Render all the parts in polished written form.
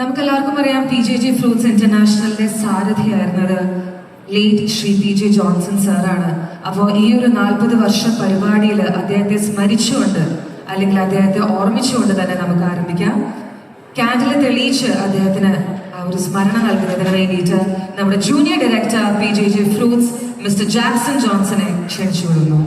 നമുക്കെല്ലാവർക്കും അറിയാം PJJ fruits ഇന്റർനാഷണലിന്റെ സാരഥിയായിരുന്നത് ലേറ്റ് ശ്രീ PJ ജോൺസൺ സാറാണ്. അപ്പോൾ ഈ ഒരു 40 വർഷ പരിപാടിയിൽ അദ്ദേഹത്തെ സ്മരിച്ചുകൊണ്ട് അല്ലെങ്കിൽ അദ്ദേഹത്തെ ഓർമ്മിച്ചുകൊണ്ട് തന്നെ നമുക്ക് ആരംഭിക്കാം. ക്യാൻഡിൽ തെളിയിച്ച് അദ്ദേഹത്തിന് ആ ഒരു സ്മരണ നൽകുന്നതിന് വേണ്ടിയിട്ട് നമ്മുടെ junior director PJJ fruits mister Jackson ജോൺസനെ ക്ഷണിച്ചുകൊള്ളുന്നു.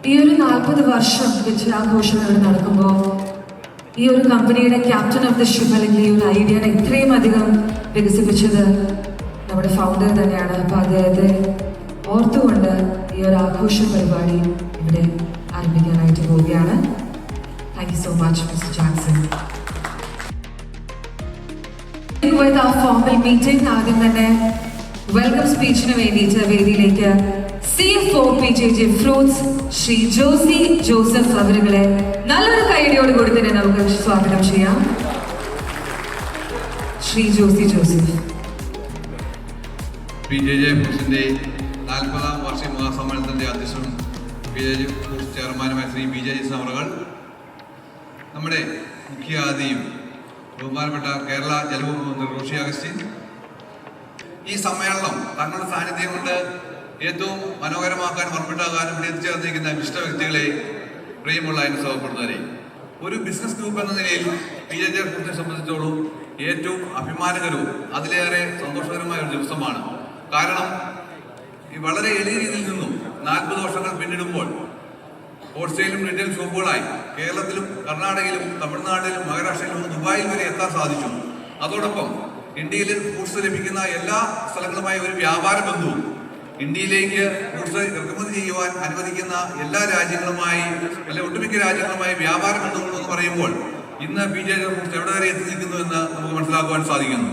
ഈ ഒരു 40 വർഷം വിജയാഘോഷം ഇവിടെ നടക്കുമ്പോൾ ഈ ഒരു കമ്പനിയുടെ ക്യാപ്റ്റൻ ഓഫ് ദ ഷിപ്പ് അല്ലെങ്കിൽ ഈ ഒരു ഐഡിയനെ ഇത്രയും അധികം വികസിപ്പിച്ചത് നമ്മുടെ ഫൗണ്ടർ തന്നെയാണ്. അപ്പോൾ അദ്ദേഹത്തെ ഓർത്തുകൊണ്ട് ഈ ഒരു ആഘോഷ പരിപാടി ഇവിടെ ആരംഭിക്കാനായിട്ട് പോവുകയാണ്. Thank you so much mister Jackson. With a formal meeting ആദ്യം തന്നെ വെൽക്കം സ്പീച്ചിന് വേണ്ടിയിട്ട് വേദിയിലേക്ക് CFO PJJ fruits Shri Josy Joseph അവരുകളെ നല്ലൊരു കൈയടിയോട് കൂടി തന്നെ നമുക്ക് സ്വാഗതം ചെയ്യാം. ശ്രീ ജോസി ജോസഫ്. PJJ ഫ്രൂട്ട്സിന്റെ 40ാം വാർഷിക മഹാസമ്മേളനത്തിന്റെ അധ്യക്ഷനും PJJ ഫ്രൂട്ട്സ് ചെയർമാനുമായ ശ്രീ PJJ അവറുകൾ, നമ്മുടെ മുഖ്യ അതിഥിയും ബഹുമാനപ്പെട്ട കേരള ജലവകുപ്പ് മന്ത്രി റോഷി അഗസ്റ്റിൻ, ഈ സമ്മേളനം തങ്ങളുടെ സാന്നിധ്യം കൊണ്ട് ഏറ്റവും മനോഹരമാക്കാനും മറുപടിയാകാനും ഇവിടെ എത്തിച്ചേർന്നിരിക്കുന്ന ഇഷ്ട വ്യക്തികളെ പ്രിയമുള്ള അനുഭവപ്പെടുന്നവരെ, ഒരു ബിസിനസ് ഗ്രൂപ്പ് എന്ന നിലയിൽ PJJ ഫ്രൂട്ട്സിനെ സംബന്ധിച്ചോളം ഏറ്റവും അഭിമാനകരവും അതിലേറെ സന്തോഷകരമായ ഒരു ദിവസമാണ്. കാരണം ഈ വളരെ എളിയ രീതിയിൽ നിന്നും 40 വർഷങ്ങൾ പിന്നിടുമ്പോൾ ഹോൾസെയിലും റീറ്റെയിൽ ഷോപ്പുകളായി കേരളത്തിലും കർണാടകയിലും തമിഴ്നാട്ടിലും മഹാരാഷ്ട്രയിലും ദുബായിൽ വരെ എത്താൻ സാധിച്ചു. അതോടൊപ്പം ഇന്ത്യയിൽ ഫ്രൂട്ട്സ് ലഭിക്കുന്ന എല്ലാ സ്ഥലങ്ങളുമായി ഒരു വ്യാപാര ബന്ധവും ഇന്ത്യയിലേക്ക് ഫ്രൂട്ട്സ് ഇറക്കുമതി ചെയ്യുവാൻ അനുവദിക്കുന്ന എല്ലാ രാജ്യങ്ങളുമായി അല്ലെങ്കിൽ ഒട്ടുമിക്ക രാജ്യങ്ങളുമായി വ്യാപാര ബന്ധങ്ങളെന്ന് പറയുമ്പോൾ ഇന്ന് PJJ ഫ്രൂട്ട്സ് എവിടെ വരെ എത്തി നിൽക്കുന്നു എന്ന് നമുക്ക് മനസ്സിലാക്കുവാൻ സാധിക്കുന്നു.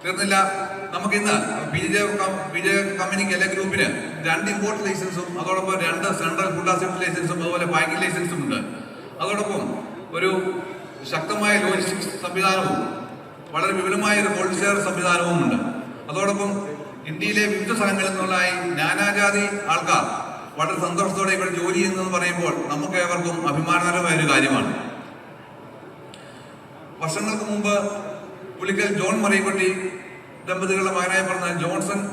തീർന്നില്ല, നമുക്കിന്ന് PJJ കമ്പനിക്ക് എല്ലാ ഗ്രൂപ്പിന് 2 ഇമ്പോർട്ട് ലൈസൻസും അതോടൊപ്പം 2 സെൻട്രൽ ഫുഡ് അസംബ്ലി ലൈസൻസും അതുപോലെ പാക്കിംഗ് ലൈസൻസും ഉണ്ട്. അതോടൊപ്പം ഒരു ശക്തമായ ലോജിസ്റ്റിക്സ് സംവിധാനവും വളരെ വിപുലമായ ഒരു കോൾഡ് സ്റ്റോർ സംവിധാനവും ഉണ്ട്. അതോടൊപ്പം ഇന്ത്യയിലെ വിവിധ സ്ഥലങ്ങളിൽ നിന്നുള്ളായി നാനാജാതി ആൾക്കാർ വളരെ സന്തോഷത്തോടെ ഇവിടെ ജോലി ചെയ്യുന്നതെന്ന് പറയുമ്പോൾ നമുക്ക് ഏവർക്കും അഭിമാനകരമായ ഒരു കാര്യമാണ്. വർഷങ്ങൾക്ക് മുമ്പ് പുലിക്കൽ ജോൺ മറിയക്കുട്ടി ദമ്പതികളുടെ മകനായി പറഞ്ഞ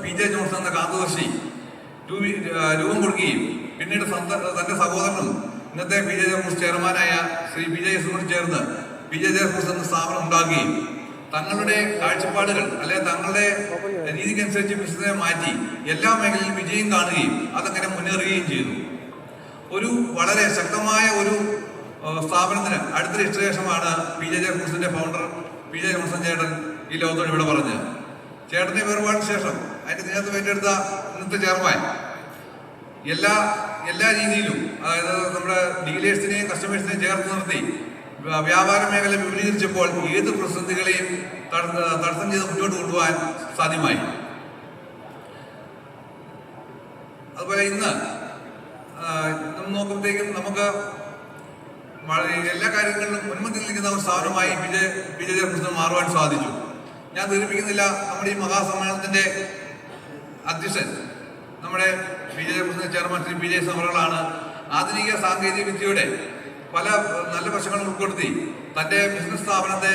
PJ ജോൺസൺ എന്ന കാന്തദർശി രൂപം കൊടുക്കുകയും പിന്നീട് തന്റെ സഹോദരനും ഇന്നത്തെ PJJ ഫ്രൂട്ട്സ് ചെയർമാനായ ശ്രീ PJ ചേർന്ന് PJJ ഫ്രൂട്ട്സ് എന്ന സ്ഥാപനം ഉണ്ടാക്കുകയും തങ്ങളുടെ കാഴ്ചപ്പാടുകൾ അല്ലെങ്കിൽ തങ്ങളുടെ രീതിക്കനുസരിച്ച് ബിസിനസിനെ മാറ്റി എല്ലാ മേഖലയിലും വിജയം കാണുകയും അതങ്ങനെ മുന്നേറുകയും ചെയ്തു. ഒരു വളരെ ശക്തമായ ഒരു സ്ഥാപനത്തിന് അടുത്ത രജിസ്ട്രേഷനാണ് PJJ ഫ്രൂട്ട്സിന്റെ ഫൗണ്ടർ PJ ജോൺസൺ ചേട്ടൻ ഈ ലോകത്തോട് ഇവിടെ പറഞ്ഞത്. ചേട്ടന്റെ വേർപാടിന് ശേഷം അതിന്റെ നേതൃത്വം ഏറ്റെടുത്ത ഇന്നത്തെ ചെയർമാൻ എല്ലാ രീതിയിലും, അതായത് നമ്മുടെ ഡീലേഴ്സിനെയും കസ്റ്റമേഴ്സിനെയും ചേർത്ത് നിർത്തി വ്യാപാര മേഖല വിപുലീകരിച്ചപ്പോൾ ഏത് പ്രതിസന്ധികളെയും തടസ്സം ചെയ്ത് മുന്നോട്ട് കൊണ്ടുപോകാൻ സാധ്യമായി. അതുപോലെ ഇന്ന് നോക്കുമ്പോഴത്തേക്കും നമുക്ക് എല്ലാ കാര്യങ്ങളിലും മുൻപന്തിയിൽ നിൽക്കുന്ന ഒരു സ്ഥാപനമായി PJJ ഫ്രൂട്ട്സിന് മാറുവാൻ സാധിച്ചു. ഞാൻ ധരിപ്പിക്കുന്നില്ല, നമ്മുടെ ഈ മഹാസമ്മേളനത്തിന്റെ അധ്യക്ഷൻ നമ്മുടെ PJJ ഫ്രൂട്ട്സിന്റെ ചെയർമാൻ ശ്രീ PJ അവറുകളാണ്. ആധുനിക സാങ്കേതിക വിദ്യയുടെ പല നല്ല വശങ്ങളും ഉൾപ്പെടുത്തി തന്റെ ബിസിനസ് സ്ഥാപനത്തെ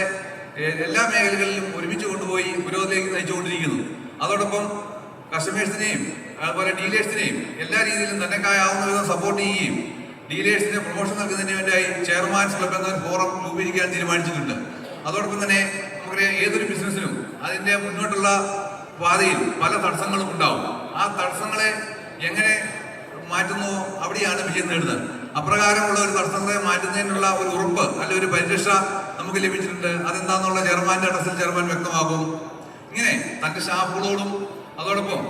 എല്ലാ മേഖലകളിലും ഒരുമിച്ച് കൊണ്ടുപോയി പുരോഗതിയിലേക്ക് നയിച്ചുകൊണ്ടിരിക്കുന്നു. അതോടൊപ്പം കസ്റ്റമേഴ്സിനെയും അതുപോലെ ഡീലേഴ്സിനെയും എല്ലാ രീതിയിലും തന്നെക്കായാവുന്ന വിധം സപ്പോർട്ട് ചെയ്യുകയും ഡീലേഴ്സിന് പ്രൊമോഷൻ നൽകുന്നതിന് വേണ്ടിയായി ചെയർമാൻസ് ക്ലബ് എന്ന ഫോറം രൂപീകരിക്കാൻ തീരുമാനിച്ചിട്ടുണ്ട്. അതോടൊപ്പം തന്നെ നമുക്കറിയാം, ഏതൊരു ബിസിനസ്സിനും അതിന്റെ മുന്നോട്ടുള്ള പാതയിൽ പല തടസ്സങ്ങളും ഉണ്ടാവും. ആ തടസ്സങ്ങളെ എങ്ങനെ മാറ്റുന്നുവോ അവിടെയാണ് വിജയം നേടുന്നത്. അപ്രകാരമുള്ള ഒരു തടസ്സങ്ങളെ മാറ്റുന്നതിനുള്ള ഒരു ഉറപ്പ് അല്ലെങ്കിൽ ഒരു പരിരക്ഷ നമുക്ക് ലഭിച്ചിട്ടുണ്ട്. അതെന്താന്നുള്ള ചെയർമാന്റെ അഡ്രസ്സിൽ ചെയർമാൻ വ്യക്തമാക്കും. ഇങ്ങനെ തന്റെ സ്റ്റാഫുകളോടും അതോടൊപ്പം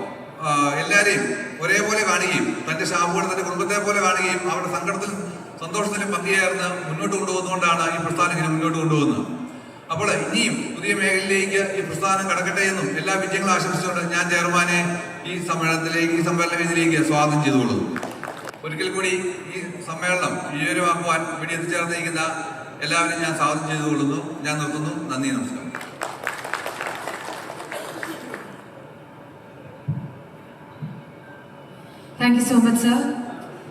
എല്ലാവരെയും ഒരേപോലെ കാണുകയും തന്റെ സ്റ്റാഫുകൾ തന്റെ കുടുംബത്തെ പോലെ കാണുകയും അവരുടെ സങ്കടത്തിലും സന്തോഷത്തിലും പങ്കുചേർന്ന് മുന്നോട്ട് കൊണ്ടുപോകുന്നതുകൊണ്ടാണ് ഈ പ്രസ്ഥാനം ഇങ്ങനെ മുന്നോട്ട് കൊണ്ടുപോകുന്നത്. അപ്പോൾ ഇനിയും പുതിയ മേഖലയിലേക്ക് ഈ പ്രസ്ഥാനം കടക്കട്ടെ എന്നും എല്ലാ വിജയങ്ങളും ആശംസിച്ചുകൊണ്ട് ഞാൻ ചെയർമാനെ ഈ സമ്മേളന വേദിയിലേക്ക് സ്വാഗതം ചെയ്തുകൊള്ളുന്നു. ഒരിക്കൽ കൂടി ഈ സമ്മേളനം വിജയകരമാക്കുവാൻ വേണ്ടി എത്തിച്ചേർന്നിരിക്കുന്ന എല്ലാവരെയും ഞാൻ സ്വാഗതം ചെയ്തുകൊള്ളുന്നു. ഞാൻ നിർത്തുന്നു. നന്ദി, നമസ്കാരം. So much sir.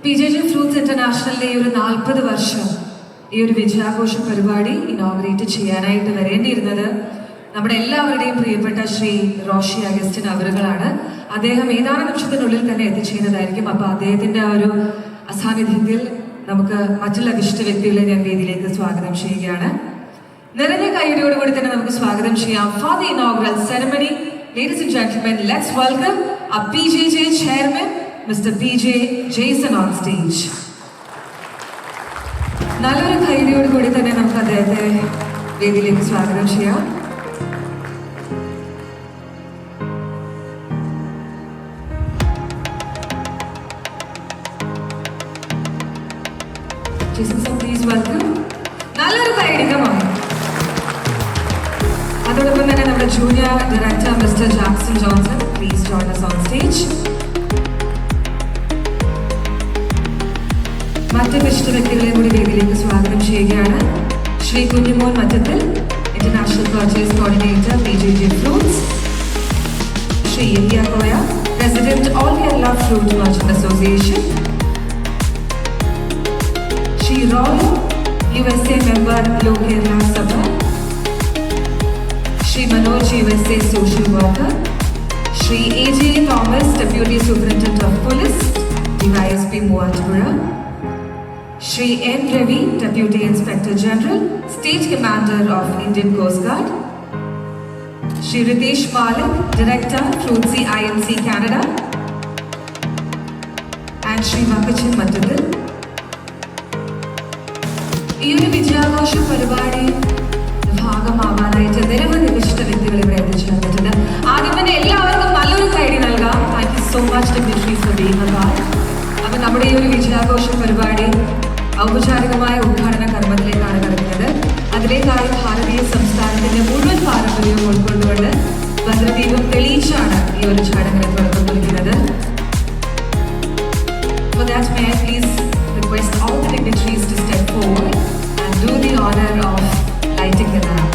PJJ fruits ഇന്റർനാഷണലിലെ ഈ ഒരു 40 വർഷം ഈ ഒരു വിജയാഘോഷ പരിപാടി ഇനോഗ്രേറ്റ് ചെയ്യാനായിട്ട് വരേണ്ടിയിരുന്നത് നമ്മുടെ എല്ലാവരുടെയും പ്രിയപ്പെട്ട ശ്രീ റോഷി അഗസ്റ്റിൻ അവറുകളാണ്. അദ്ദേഹം ഏതാനും നിമിഷത്തിനുള്ളിൽ തന്നെ എത്തിച്ചേരുന്നതായിരിക്കും. അപ്പൊ അദ്ദേഹത്തിന്റെ ആ ഒരു അസാന്നിധ്യത്തിൽ നമുക്ക് മറ്റുള്ള വിശിഷ്ട വ്യക്തികളെ ഞാൻ വേദിയിലേക്ക് സ്വാഗതം ചെയ്യുകയാണ്. നിറഞ്ഞ കൈയടിയോടുകൂടി തന്നെ നമുക്ക് സ്വാഗതം ചെയ്യാം. For the inaugural ceremony, ladies and gentlemen, let's welcome our PJJ chairman, Mr. PJ Jason on stage. നല്ലൊരു കൈയടിയോടുകൂടി തന്നെ നമുക്ക് അദ്ദേഹത്തെ വേദിയിലേക്ക് സ്വാഗതം ചെയ്യാം. Jason sir, please welcome. നല്ലൊരു കൈയടിക്കമാണ്. അതോടൊപ്പം തന്നെ നമ്മുടെ junior director mister Jackson Johnson, please join us on stage. മറ്റ് വിശിഷ്ട വ്യക്തികളെ കൂടി വേദിയിലേക്ക് സ്വാഗതം ചെയ്യുകയാണ്. Shri Kunjumon Mattathil, international purchase coordinator PJJ fruits. Shri India Koya, president all Kerala fruit merchant association. Shri Roy, USA member ലോ Kerala Sabha. Shri Manoj, USA social worker. Shri AJ Thomas, deputy superintendent of police, DYSP Muvattupuzha. Shri N. Ravi, Deputy Inspector General, State Commander of Indian Coast Guard. Shri Ritesh Malik, Director, Fruitsy INC Canada. And Shri Vakachin Matadil. ഈ ഒരു വിജയാഘോഷ പരിപാടി ഭാഗമാവാനായിട്ട് നിരവധി വിശിഷ്ട വ്യക്തികൾ ഇവിടെ എത്തിച്ചേർന്നിട്ടുണ്ട്. ആദ്യം തന്നെ എല്ലാവർക്കും നല്ലൊരു കൈഡി നൽകാം. Thank you so much deputy for being A part. അപ്പൊ നമ്മുടെ ഈ ഒരു വിജയാഘോഷ പരിപാടി ഔപചാരികമായ ഉദ്ഘാടന കർമ്മത്തിലേക്കാണ് കടക്കുന്നത്. അതിലേക്കായി ഭാരതീയ സംസ്ഥാനത്തിന്റെ മുഴുവൻ പാരമ്പര്യവും ഉൾക്കൊണ്ടുകൊണ്ട് ഭദ്രദീപം തെളിയിച്ചാണ് ഈ ഒരു ചടങ്ങിന് തുടക്കം കുറിക്കുന്നത്. For that, may I please request all the dignitaries to step forward and do the honor of lighting the lamp.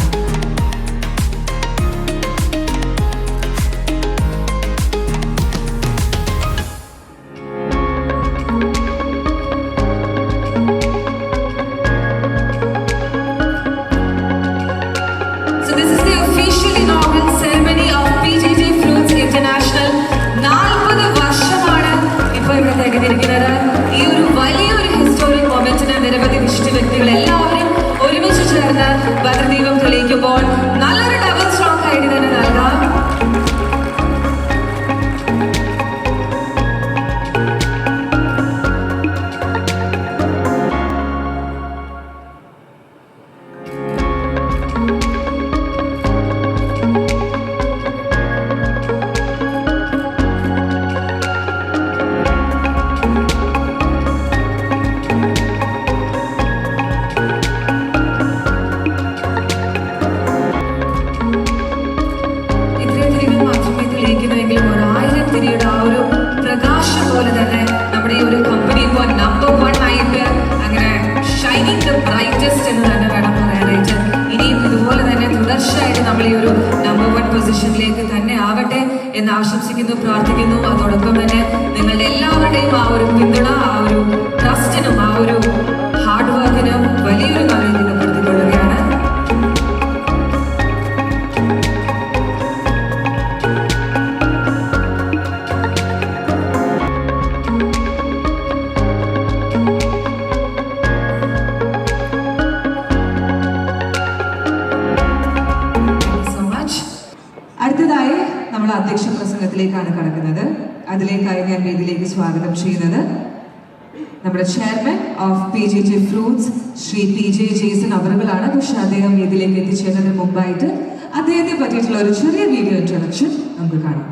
ഈ ഒരു വലിയൊരു ഹിസ്റ്റോറിക് മൊമെന്റിന് നിരവധി വിശിഷ്ട വ്യക്തികൾ എല്ലാവരും ഒരുമിച്ച് ചേർന്ന് ഭദ്രദീപം തെളിയിക്കുമ്പോൾ നല്ലൊരു ഡബിൾ സ്ട്രോങ് ആയിട്ട് തന്നെ നൽകാം. പൊസിഷനിലേക്ക് തന്നെ ആവട്ടെ എന്ന് ആശംസിക്കുന്നു, പ്രാർത്ഥിക്കുന്നു. അതോടൊപ്പം തന്നെ നിങ്ങളുടെ എല്ലാവരുടെയും ആ ഒരു പിന്തുണ, ആ ഒരു ട്രസ്റ്റിനും ആ ഒരു ഹാർഡ് വർക്കിനും വലിയൊരു നന്ദി രേഖപ്പെടുത്തിക്കൊള്ളുകയാണ്. അടുത്തതായി നമ്മൾ അധ്യക്ഷ പ്രസംഗത്തിലേക്കാണ് കടക്കുന്നത്. അതിലേക്കായി ഞാൻ വേദിയിലേക്ക് സ്വാഗതം ചെയ്യുന്നത് നമ്മുടെ chairman of PJJ fruits Shri PJ Jason അവറുകളാണ്. പക്ഷെ അദ്ദേഹം വേദിയിലേക്ക് എത്തിച്ചേരുന്നതിന് മുമ്പായിട്ട് അദ്ദേഹത്തെ പറ്റിയിട്ടുള്ള ഒരു ചെറിയ വീഡിയോ ഇൻട്രൊഡക്ഷൻ നമുക്ക് കാണാം.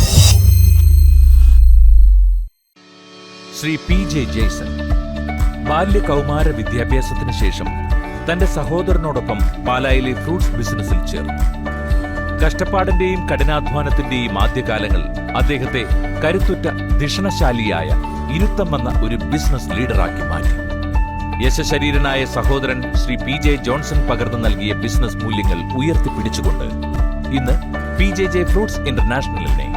ശ്രീ PJ ജേസൺ ബാല്യ കൗമാര വിദ്യാഭ്യാസത്തിന് ശേഷം തന്റെ സഹോദരനോടൊപ്പം പാലായിലെ ഫ്രൂട്ട്സ് ബിസിനസ്സിൽ ചേർന്നു. കഷ്ടപ്പാടിന്റെയും കഠിനാധ്വാനത്തിന്റെയും ആദ്യകാലങ്ങൾ അദ്ദേഹത്തെ കരുത്തുറ്റ ധിഷണശാലിയായ ഇരുത്തം വന്ന ഒരു ബിസിനസ് ലീഡറാക്കി മാറ്റി. യശശരീരനായ സഹോദരൻ ശ്രീ PJ ജോൺസൺ പകർന്നു നൽകിയ ബിസിനസ് മൂല്യങ്ങൾ ഉയർത്തിപ്പിടിച്ചുകൊണ്ട് ഇന്ന് PJJ ഫ്രൂട്ട്സ് ഇന്റർനാഷണലിനെ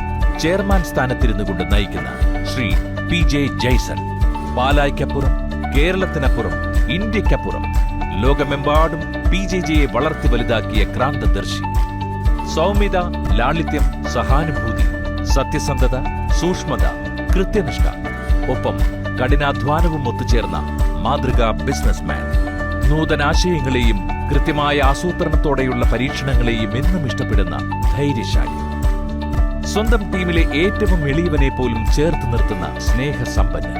ചെയർമാൻ സ്ഥാനത്തിരുന്നുകൊണ്ട് നയിക്കുന്ന ശ്രീ PJ ജയ്സൺ. പാലായ്ക്കപ്പുറം, കേരളത്തിനപ്പുറം, ഇന്ത്യക്കപ്പുറം ലോകമെമ്പാടും PJJയെ വളർത്തി വലുതാക്കിയ ക്രാന്തദർശി. സൗമ്യത, ലാളിത്യം, സഹാനുഭൂതി, സത്യസന്ധത, സൂക്ഷ്മത, കൃത്യനിഷ്ഠ, ഒപ്പം കഠിനാധ്വാനവും ഒത്തുചേർന്ന മാതൃകാ ബിസിനസ്മാൻ. നൂതനാശയങ്ങളെയും കൃത്യമായ ആസൂത്രണത്തോടെയുള്ള പരീക്ഷണങ്ങളെയും എന്നും ഇഷ്ടപ്പെടുന്ന ധൈര്യശാലി. സ്വന്തം ടീമിലെ ഏറ്റവും എളിയവനെ പോലും ചേർത്ത് നിർത്തുന്ന സ്നേഹസമ്പന്നൻ.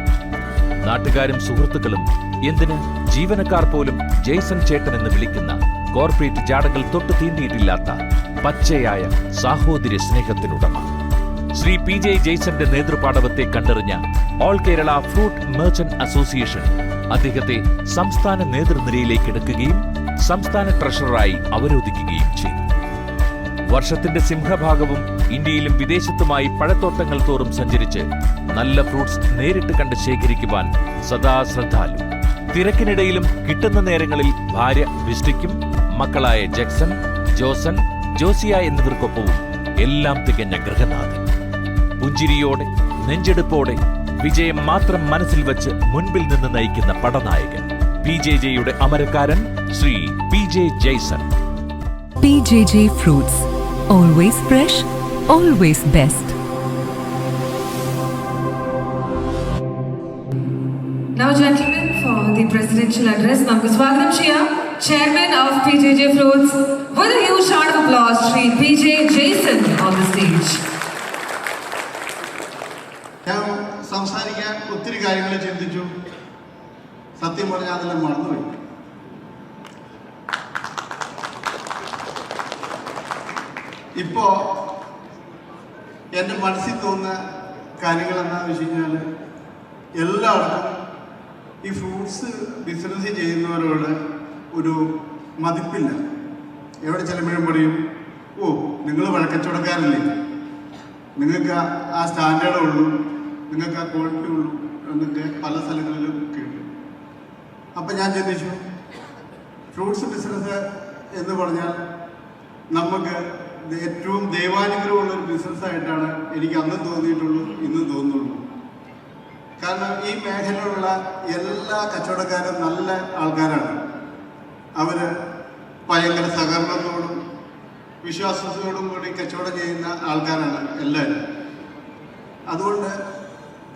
നാട്ടുകാരും സുഹൃത്തുക്കളും, എന്തിന് ജീവനക്കാർ പോലും ജയ്സൺ ചേട്ടൻ എന്ന് വിളിക്കുന്ന കോർപ്പറേറ്റ് ജാടകൾ തൊട്ട് തീണ്ടിയിട്ടില്ലാത്ത പച്ചയായ സാഹോദര്യ സ്നേഹത്തിനുടമ. ശ്രീ PJ ജയ്സന്റെ നേതൃപാടവത്തെ കണ്ടറിഞ്ഞ all Kerala fruit merchant association അദ്ദേഹത്തെ സംസ്ഥാന നേതൃനിരയിലേക്ക് എടുക്കുകയും സംസ്ഥാന ട്രഷററായി അവരോധിക്കുകയും ചെയ്തു. വർഷത്തിന്റെ സിംഹഭാഗവും ഇന്ത്യയിലും വിദേശത്തുമായി പഴത്തോട്ടങ്ങൾ തോറും സഞ്ചരിച്ച് നല്ല ഫ്രൂട്ട്സ് നേരിട്ട് കണ്ട് ശേഖരിക്കുവാൻ സദാ ശ്രദ്ധാലു. തിരക്കിനിടയിലും കിട്ടുന്ന നേരങ്ങളിൽ ഭാര്യ വിഷ്ടിക്കും മക്കളായ ജക്സൺ, ജോസൻ, ജോസിയ എന്നിവർക്കൊപ്പവും എല്ലാം തികഞ്ഞ ഗൃഹനാഥൻ. പുഞ്ചിരിയോടെ, നെഞ്ചെടുപ്പോടെ, വിജയം മാത്രം മനസ്സിൽ വച്ച് മുൻപിൽ നിന്ന് നയിക്കുന്ന പടനായകൻ, PJJയുടെ അമരക്കാരൻ Shri PJ Jaison. PJJ Fruits. Always fresh, always best. Now, gentlemen, for the presidential address, നമുക്ക് സ്വാഗതം ചെയ്യാം Chairman of PJJ Fruits with a huge round of applause, Shri PJ Jason on the stage. ഞാൻ സംസാരിക്കാൻ ഒത്തിരി കാര്യങ്ങൾ ചിന്തിച്ചു. സത്യം പറഞ്ഞാൽ അതെല്ലാം മറന്നുപോയി. ഇപ്പോ എൻ്റെ മനസ്സിൽ തോന്നുന്ന കാര്യങ്ങൾ എന്താണെന്ന് വെച്ച് കഴിഞ്ഞാൽ, എല്ലാവർക്കും ഈ ഫ്രൂട്ട്സ് ബിസിനസ് ചെയ്യുന്നവരോട് ഒരു മതിപ്പില്ല. എവിടെ ചെല്ലുമ്പോഴും പറയും, ഓ നിങ്ങൾ വഴക്കച്ചവടക്കാരല്ലേ, നിങ്ങൾക്ക് ആ സ്റ്റാൻഡേർഡേ ഉള്ളൂ, നിങ്ങൾക്ക് ആ ക്വാളിറ്റി ഉള്ളൂ എന്നൊക്കെ പല സ്ഥലങ്ങളിലും കേട്ടു. അപ്പം ഞാൻ ചിന്തിച്ചു, ഫ്രൂട്ട്സ് ബിസിനസ് എന്ന് പറഞ്ഞാൽ നമുക്ക് ഏറ്റവും ദൈവാനുഗ്രഹമുള്ളൊരു ബിസിനസ്സായിട്ടാണ് എനിക്ക് അന്നും തോന്നിയിട്ടുള്ളൂ, ഇന്നും തോന്നുന്നുള്ളൂ. കാരണം ഈ മേഖലയിലുള്ള എല്ലാ കച്ചവടക്കാരും നല്ല ആൾക്കാരാണ്. അവർ ഭയങ്കര സഹകരണത്തോടും വിശ്വാസത്തോടും കൂടി കച്ചവടം ചെയ്യുന്ന ആൾക്കാരാണ് എല്ലാവരും. അതുകൊണ്ട്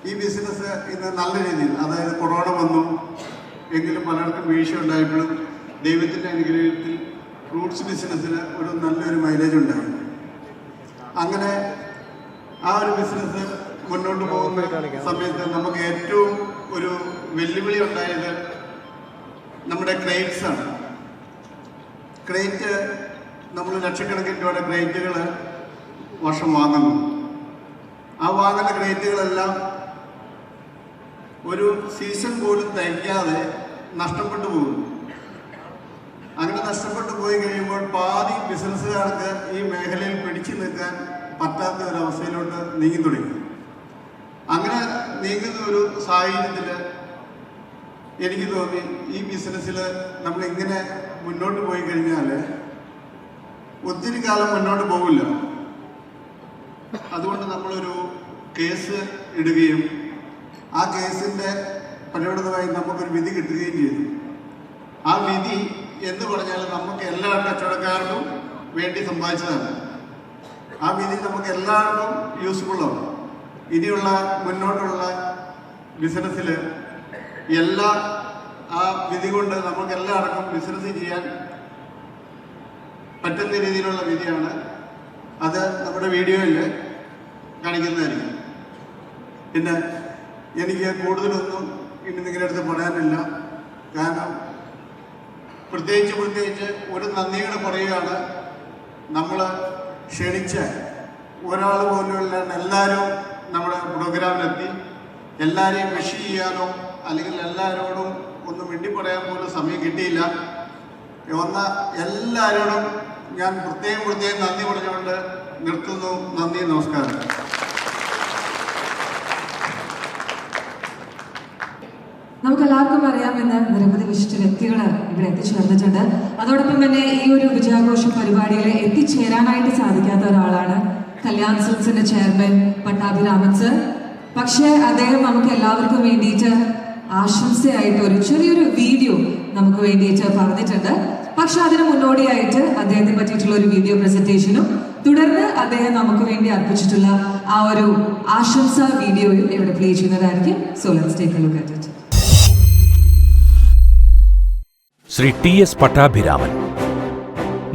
ഈ ബിസിനസ് ഇന്ന് നല്ല രീതിയിൽ, അതായത് കൊറോണ വന്നു എങ്കിലും പലർക്കും വീഴ്ച ഉണ്ടായപ്പോഴും ദൈവത്തിൻ്റെ അനുഗ്രഹത്തിൽ ഫ്രൂട്ട്സ് ബിസിനസ്സിന് ഒരു നല്ലൊരു മൈലേജ് ഉണ്ടായി. അങ്ങനെ ആ ഒരു ബിസിനസ് മുന്നോട്ട് പോകുന്ന സമയത്ത് നമുക്ക് ഏറ്റവും ഒരു വെല്ലുവിളി ഉണ്ടായത് നമ്മുടെ ക്രേറ്റ്സ് ആണ്. ക്രേറ്റ് നമ്മൾ ലക്ഷക്കണക്കിന് രൂപയുടെ ക്രേറ്റുകൾ വർഷം വാങ്ങുന്നു. ആ വാങ്ങുന്ന ക്രേറ്റുകളെല്ലാം ഒരു സീസൺ പോലും തയ്ക്കാതെ നഷ്ടപ്പെട്ടു പോകുന്നു. അങ്ങനെ നഷ്ടപ്പെട്ടു പോയി കഴിയുമ്പോൾ പാതി ബിസിനസ്സുകാർക്ക് ഈ മേഖലയിൽ പിടിച്ചു നിൽക്കാൻ പറ്റാത്ത ഒരവസ്ഥയിലോട്ട് നീങ്ങി തുടങ്ങി. അങ്ങനെ നീങ്ങുന്ന ഒരു സാഹചര്യത്തിൽ എനിക്ക് തോന്നി, ഈ ബിസിനസ്സിൽ നമ്മളിങ്ങനെ മുന്നോട്ട് പോയി കഴിഞ്ഞാൽ ഒത്തിരി കാലം മുന്നോട്ട് പോകില്ല. അതുകൊണ്ട് നമ്മളൊരു കേസ് ഇടുകയും ആ കേസിൻ്റെ പരിവർത്തനമായി നമുക്കൊരു വിധി കിട്ടുകയും ചെയ്തു. ആ വിധി എന്ന് പറഞ്ഞാൽ നമുക്ക് എല്ലാ കച്ചവടക്കാർക്കും വേണ്ടി സമ്പാദിച്ചതാണ്. ആ വിധി നമുക്ക് എല്ലാവർക്കും യൂസ്ഫുള്ളാണ്. ഇനിയുള്ള മുന്നോട്ടുള്ള ബിസിനസ്സിൽ എല്ലാ ആ വിധി കൊണ്ട് നമുക്ക് എല്ലാവർക്കും ബിസിനസ് ചെയ്യാൻ പറ്റുന്ന രീതിയിലുള്ള വിധിയാണ്. അത് നമ്മുടെ വീഡിയോയിൽ കാണിക്കുന്നതായിരിക്കും. പിന്നെ എനിക്ക് കൂടുതലൊന്നും ഇനി നിങ്ങളുടെ അടുത്ത് പറയാനില്ല. കാരണം പ്രത്യേകിച്ച് ഒരു നന്ദിയോടെ പറയുകയാണ്. നമ്മൾ ക്ഷണിച്ച ഒരാൾ പോലുമില്ല, എല്ലാവരും നമ്മുടെ പ്രോഗ്രാമിലെത്തി. എല്ലാവരെയും വിഷ് ചെയ്യാനോ അല്ലെങ്കിൽ എല്ലാവരോടും ഒന്നും മിണ്ടി പറയാൻ പോലും സമയം കിട്ടിയില്ല. എല്ലാവരോടും ഞാൻ പ്രത്യേകം നന്ദി പറഞ്ഞുകൊണ്ട് നിർത്തുന്നു. നന്ദി, നമസ്കാരം. നമുക്കെല്ലാവർക്കും അറിയാമെന്ന് നിരവധി വിശിഷ്ട വ്യക്തികൾ ഇവിടെ എത്തിച്ചേർന്നിട്ടുണ്ട്. അതോടൊപ്പം തന്നെ ഈ ഒരു വിജയാഘോഷ പരിപാടിയിൽ എത്തിച്ചേരാനായിട്ട് സാധിക്കാത്ത ഒരാളാണ് കല്യാൺ സിൽക്സിന്റെ ചെയർമാൻ പട്ടാഭിരാമൻ സർ. പക്ഷേ അദ്ദേഹം നമുക്ക് എല്ലാവർക്കും വേണ്ടിയിട്ട് ആശംസയായിട്ട് ഒരു ചെറിയൊരു വീഡിയോ നമുക്ക് വേണ്ടിയിട്ട് പറഞ്ഞിട്ടുണ്ട്. പക്ഷെ അതിന് മുന്നോടിയായിട്ട് അദ്ദേഹത്തെ പറ്റിയിട്ടുള്ള ഒരു വീഡിയോ പ്രസന്റേഷനും തുടർന്ന് അദ്ദേഹം നമുക്ക് വേണ്ടി അർപ്പിച്ചിട്ടുള്ള ആ ഒരു ആശംസ വീഡിയോയും ഇവിടെ പ്ലേ ചെയ്യുന്നതായിരിക്കും. So let's take A look at it. Shri TS Pattabhiraman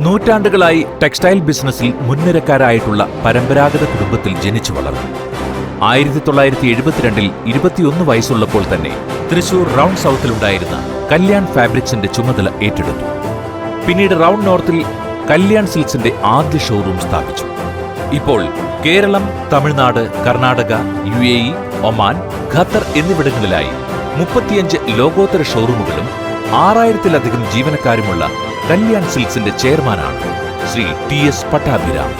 നൂറ്റാണ്ടുകളായി ടെക്സ്റ്റൈൽ ബിസിനസ്സിൽ മുൻനിരക്കാരായിട്ടുള്ള പരമ്പരാഗത കുടുംബത്തിൽ ജനിച്ചു വളർന്നു. 1972 21 വയസ്സുള്ളപ്പോൾ തന്നെ തൃശൂർ റൗണ്ട് സൗത്തിലുണ്ടായിരുന്ന കല്യാൺ ഫാബ്രിക്സിന്റെ ചുമതല ഏറ്റെടുത്തു. പിന്നീട് റൗണ്ട് നോർത്തിൽ കല്യാൺ സിൽക്സിന്റെ ആദ്യ ഷോറൂം സ്ഥാപിച്ചു. ഇപ്പോൾ Keralam, Tamil Nadu, Karnataka, UAE, Oman, Qatar എന്നിവിടങ്ങളിലായി 35 ലോകോത്തര ഷോറൂമുകളും 6000-ലധികം ജീവനക്കാരുമുള്ള കല്യാൺ സിൽക്സിന്റെ ചെയർമാനാണ് ശ്രീ TS പട്ടാഭിരാമൻ.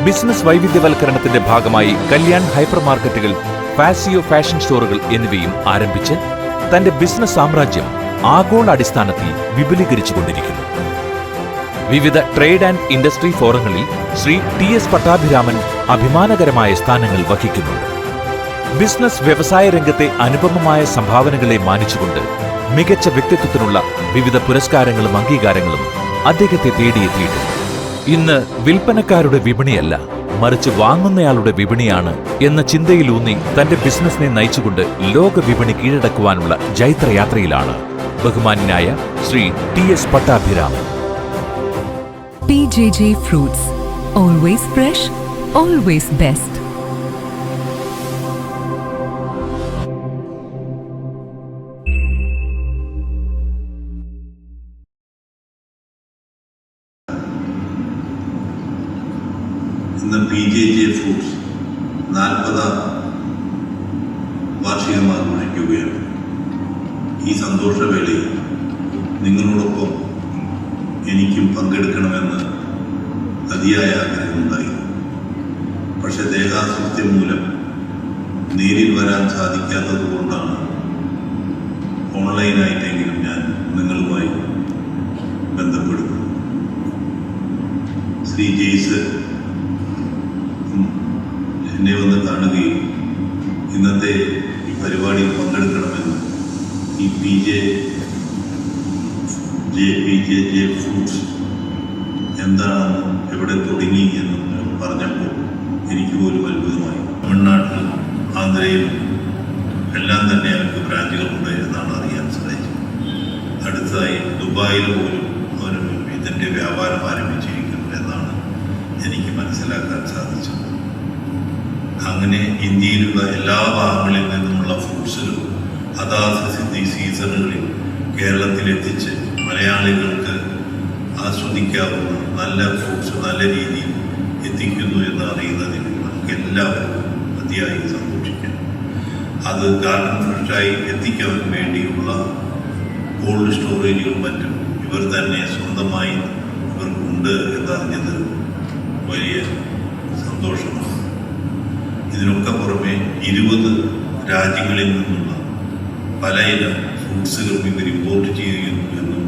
ബിസിനസ് വൈവിധ്യവൽക്കരണത്തിന്റെ ഭാഗമായി കല്യാൺ ഹൈപ്പർ മാർക്കറ്റുകൾ, ഫാസിയോ ഫാഷൻ സ്റ്റോറുകൾ എന്നിവയും ആരംഭിച്ച് തന്റെ ബിസിനസ് സാമ്രാജ്യം ആഗോള അടിസ്ഥാനത്തിൽ വിപുലീകരിച്ചുകൊണ്ടിരിക്കുന്നു. വിവിധ ട്രേഡ് ആൻഡ് ഇൻഡസ്ട്രി ഫോറങ്ങളിൽ ശ്രീ TS പട്ടാഭിരാമൻ അഭിമാനകരമായ സ്ഥാനങ്ങൾ വഹിക്കുന്നുണ്ട്. ബിസിനസ് വ്യവസായ രംഗത്തെ അനുപമമായ സംഭാവനകളെ മാനിച്ചുകൊണ്ട് മികച്ച വ്യക്തിത്വത്തിനുള്ള വിവിധ പുരസ്കാരങ്ങളും അംഗീകാരങ്ങളും അദ്ദേഹത്തെ തേടിയെത്തിയിട്ടുണ്ട്. ഇന്ന് വിൽപ്പനക്കാരുടെ വിപണിയല്ല, മറിച്ച് വാങ്ങുന്നയാളുടെ വിപണിയാണ് എന്ന ചിന്തയിലൂന്നി തന്റെ ബിസിനസിനെ നയിച്ചുകൊണ്ട് ലോക വിപണി കീഴടക്കുവാനുള്ള ജൈത്രയാത്രയിലാണ് ബഹുമാന്യനായ Shri TS Pattabhiraman. PJJ Fruits. Always fresh, always best. ഇന്ന് PJJ ഫ്രൂട്ട്സ് 40ാം വാർഷികം ആഘോഷിക്കുകയാണ്. ഈ സന്തോഷവേളയിൽ നിങ്ങളോടൊപ്പം എനിക്കും പങ്കെടുക്കണമെന്ന് അതിയായ ആഗ്രഹമുണ്ടായിരുന്നു. പക്ഷെ ദേഹാസ്വാസ്ഥ്യം മൂലം നേരിൽ വരാൻ സാധിക്കാത്തത് കൊണ്ടാണ് ഓൺലൈനായിട്ടെങ്കിലും ഞാൻ നിങ്ങളുമായി ബന്ധപ്പെടുന്നത്. ശ്രീ ജെയ്സ് എന്നെ വന്ന് കാണുകയും ഇന്നത്തെ ഈ പരിപാടിയിൽ പങ്കെടുക്കണമെന്ന് ഈ PJJ ഫ്രൂട്ട്സ് എന്താണെന്നും എവിടെ തുടങ്ങി എന്നും പറഞ്ഞപ്പോൾ എനിക്ക് പോലും അത്ഭുതമായി. തമിഴ്നാട്ടിലും ആന്ധ്രയിലും എല്ലാം തന്നെ അവർക്ക് ബ്രാഞ്ചുകളുണ്ട് എന്നാണ് അറിയാൻ സാധിച്ചത്. അടുത്തതായി ദുബായിൽ പോലും അവർ ഇതിൻ്റെ വ്യാപാരം ആരംഭിച്ചിരിക്കുന്നു എന്നാണ് എനിക്ക് മനസ്സിലാക്കാൻ സാധിച്ചത്. അങ്ങനെ ഇന്ത്യയിലുള്ള എല്ലാ ഭാഗങ്ങളിൽ നിന്നുമുള്ള ഫ്രൂട്ട്സുകൾ അതാത് സീസണുകളിൽ കേരളത്തിലെത്തിച്ച് മലയാളികൾക്ക് ആസ്വദിക്കാവുന്ന നല്ല ഫ്രൂട്ട്സ് നല്ല രീതിയിൽ എത്തിക്കുന്നു എന്ന് അറിയുന്നതിൽ നമുക്ക് എല്ലാവർക്കും അതിയായി സന്തോഷിക്കാം. അത് ഗാർഡൻ ഫ്രഷായി എത്തിക്കാൻ വേണ്ടിയുള്ള കോൾഡ് സ്റ്റോറേജുകളും മറ്റും ഇവർ തന്നെ സ്വന്തമായി ഇവർക്കുണ്ട് എന്നറിഞ്ഞത് വലിയ സന്തോഷമാണ്. ഇതിനൊക്കെ പുറമെ 20 രാജ്യങ്ങളിൽ നിന്നുള്ള പലയിനം ഫ്രൂട്ട്സുകളും ഇവർ ഇമ്പോർട്ട് ചെയ്യുന്നു എന്നും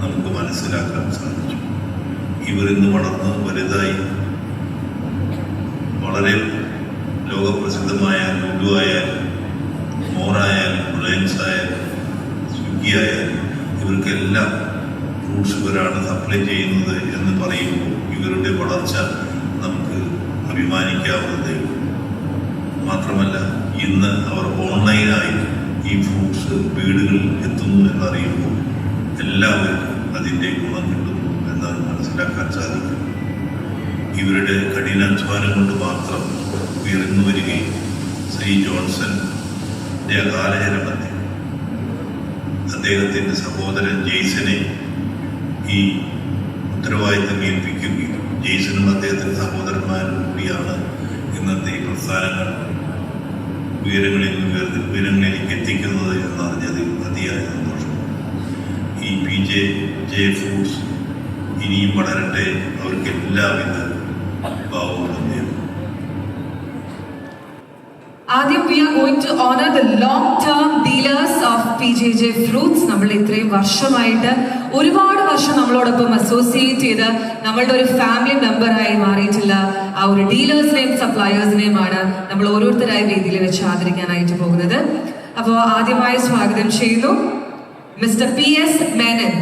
നമുക്ക് മനസ്സിലാക്കാൻ സാധിച്ചു. ഇവരിന്ന് വളർന്ന് വലുതായി വളരെ ലോകപ്രസിദ്ധമായ ലുലു ആയാലും മോറായാലും റിലയൻസ് ആയാലും സ്വിഗ്ഗി ആയാലും ഇവർക്കെല്ലാം ഫ്രൂട്ട്സ് ഇവരാണ് സപ്ലൈ ചെയ്യുന്നത് എന്ന് പറയുമ്പോൾ ഇവരുടെ വളർച്ച നമുക്ക് അഭിമാനിക്കാവുന്നതേ ഉള്ളൂ. മാത്രമല്ല ഇന്ന് അവർ ഓൺലൈനായി ഈ ഫ്രൂട്ട്സ് വീടുകളിൽ എത്തുന്നു എന്നറിയുമ്പോൾ എല്ലാവർക്കും അതിൻ്റെ ഗുണം കിട്ടുന്നു എന്നാണ് മനസ്സിലാക്കാൻ സാധിക്കും. ഇവരുടെ കഠിനാധ്വാനം കൊണ്ട് മാത്രം ഉയർന്നു വരികയും ശ്രീ ജോൺസന്റെ കാലചരമത്തിൽ അദ്ദേഹത്തിൻ്റെ സഹോദരൻ ജെയ്സനെ ഈ ഉത്തരവാദിത്തം ഏൽപ്പിക്കുകയും ജെയ്സനും അദ്ദേഹത്തിൻ്റെ സഹോദരന്മാരും കൂടിയാണ് ഇന്നത്തെ ഈ പ്രസ്ഥാനങ്ങൾ ഉയരങ്ങളിലേക്ക് എത്തിക്കുന്നത് എന്നറിഞ്ഞതിൽ അതിയായ സന്തോഷം. ഈ PJJ ഫ്രൂട്ട്സ് ഇനിയും വളരട്ടെ. അവർക്ക് എല്ലാവിധ ഭാവങ്ങളും നേരുന്നു. ആദ്യം we are going to honor the long term dealers of PJJ Fruits. നമ്മൾ ഇത്രയും വർഷമായിട്ട് ഒരുപാട് വർഷം നമ്മളോടൊപ്പം അസോസിയേറ്റ് ചെയ്ത് നമ്മളുടെ ഒരു ഫാമിലി മെമ്പറായി മാറിയിട്ടുള്ള ആ ഒരു ഡീലേഴ്സിനെയും സപ്ലയേഴ്സിനെയുമാണ് നമ്മൾ ഓരോരുത്തരായി വേദിയിൽ വെച്ച് ആദരിക്കാനായിട്ട് പോകുന്നത്. അപ്പോൾ ആദ്യമായി സ്വാഗതം ചെയ്യുന്നു മിസ്റ്റർ PS മേനൻ.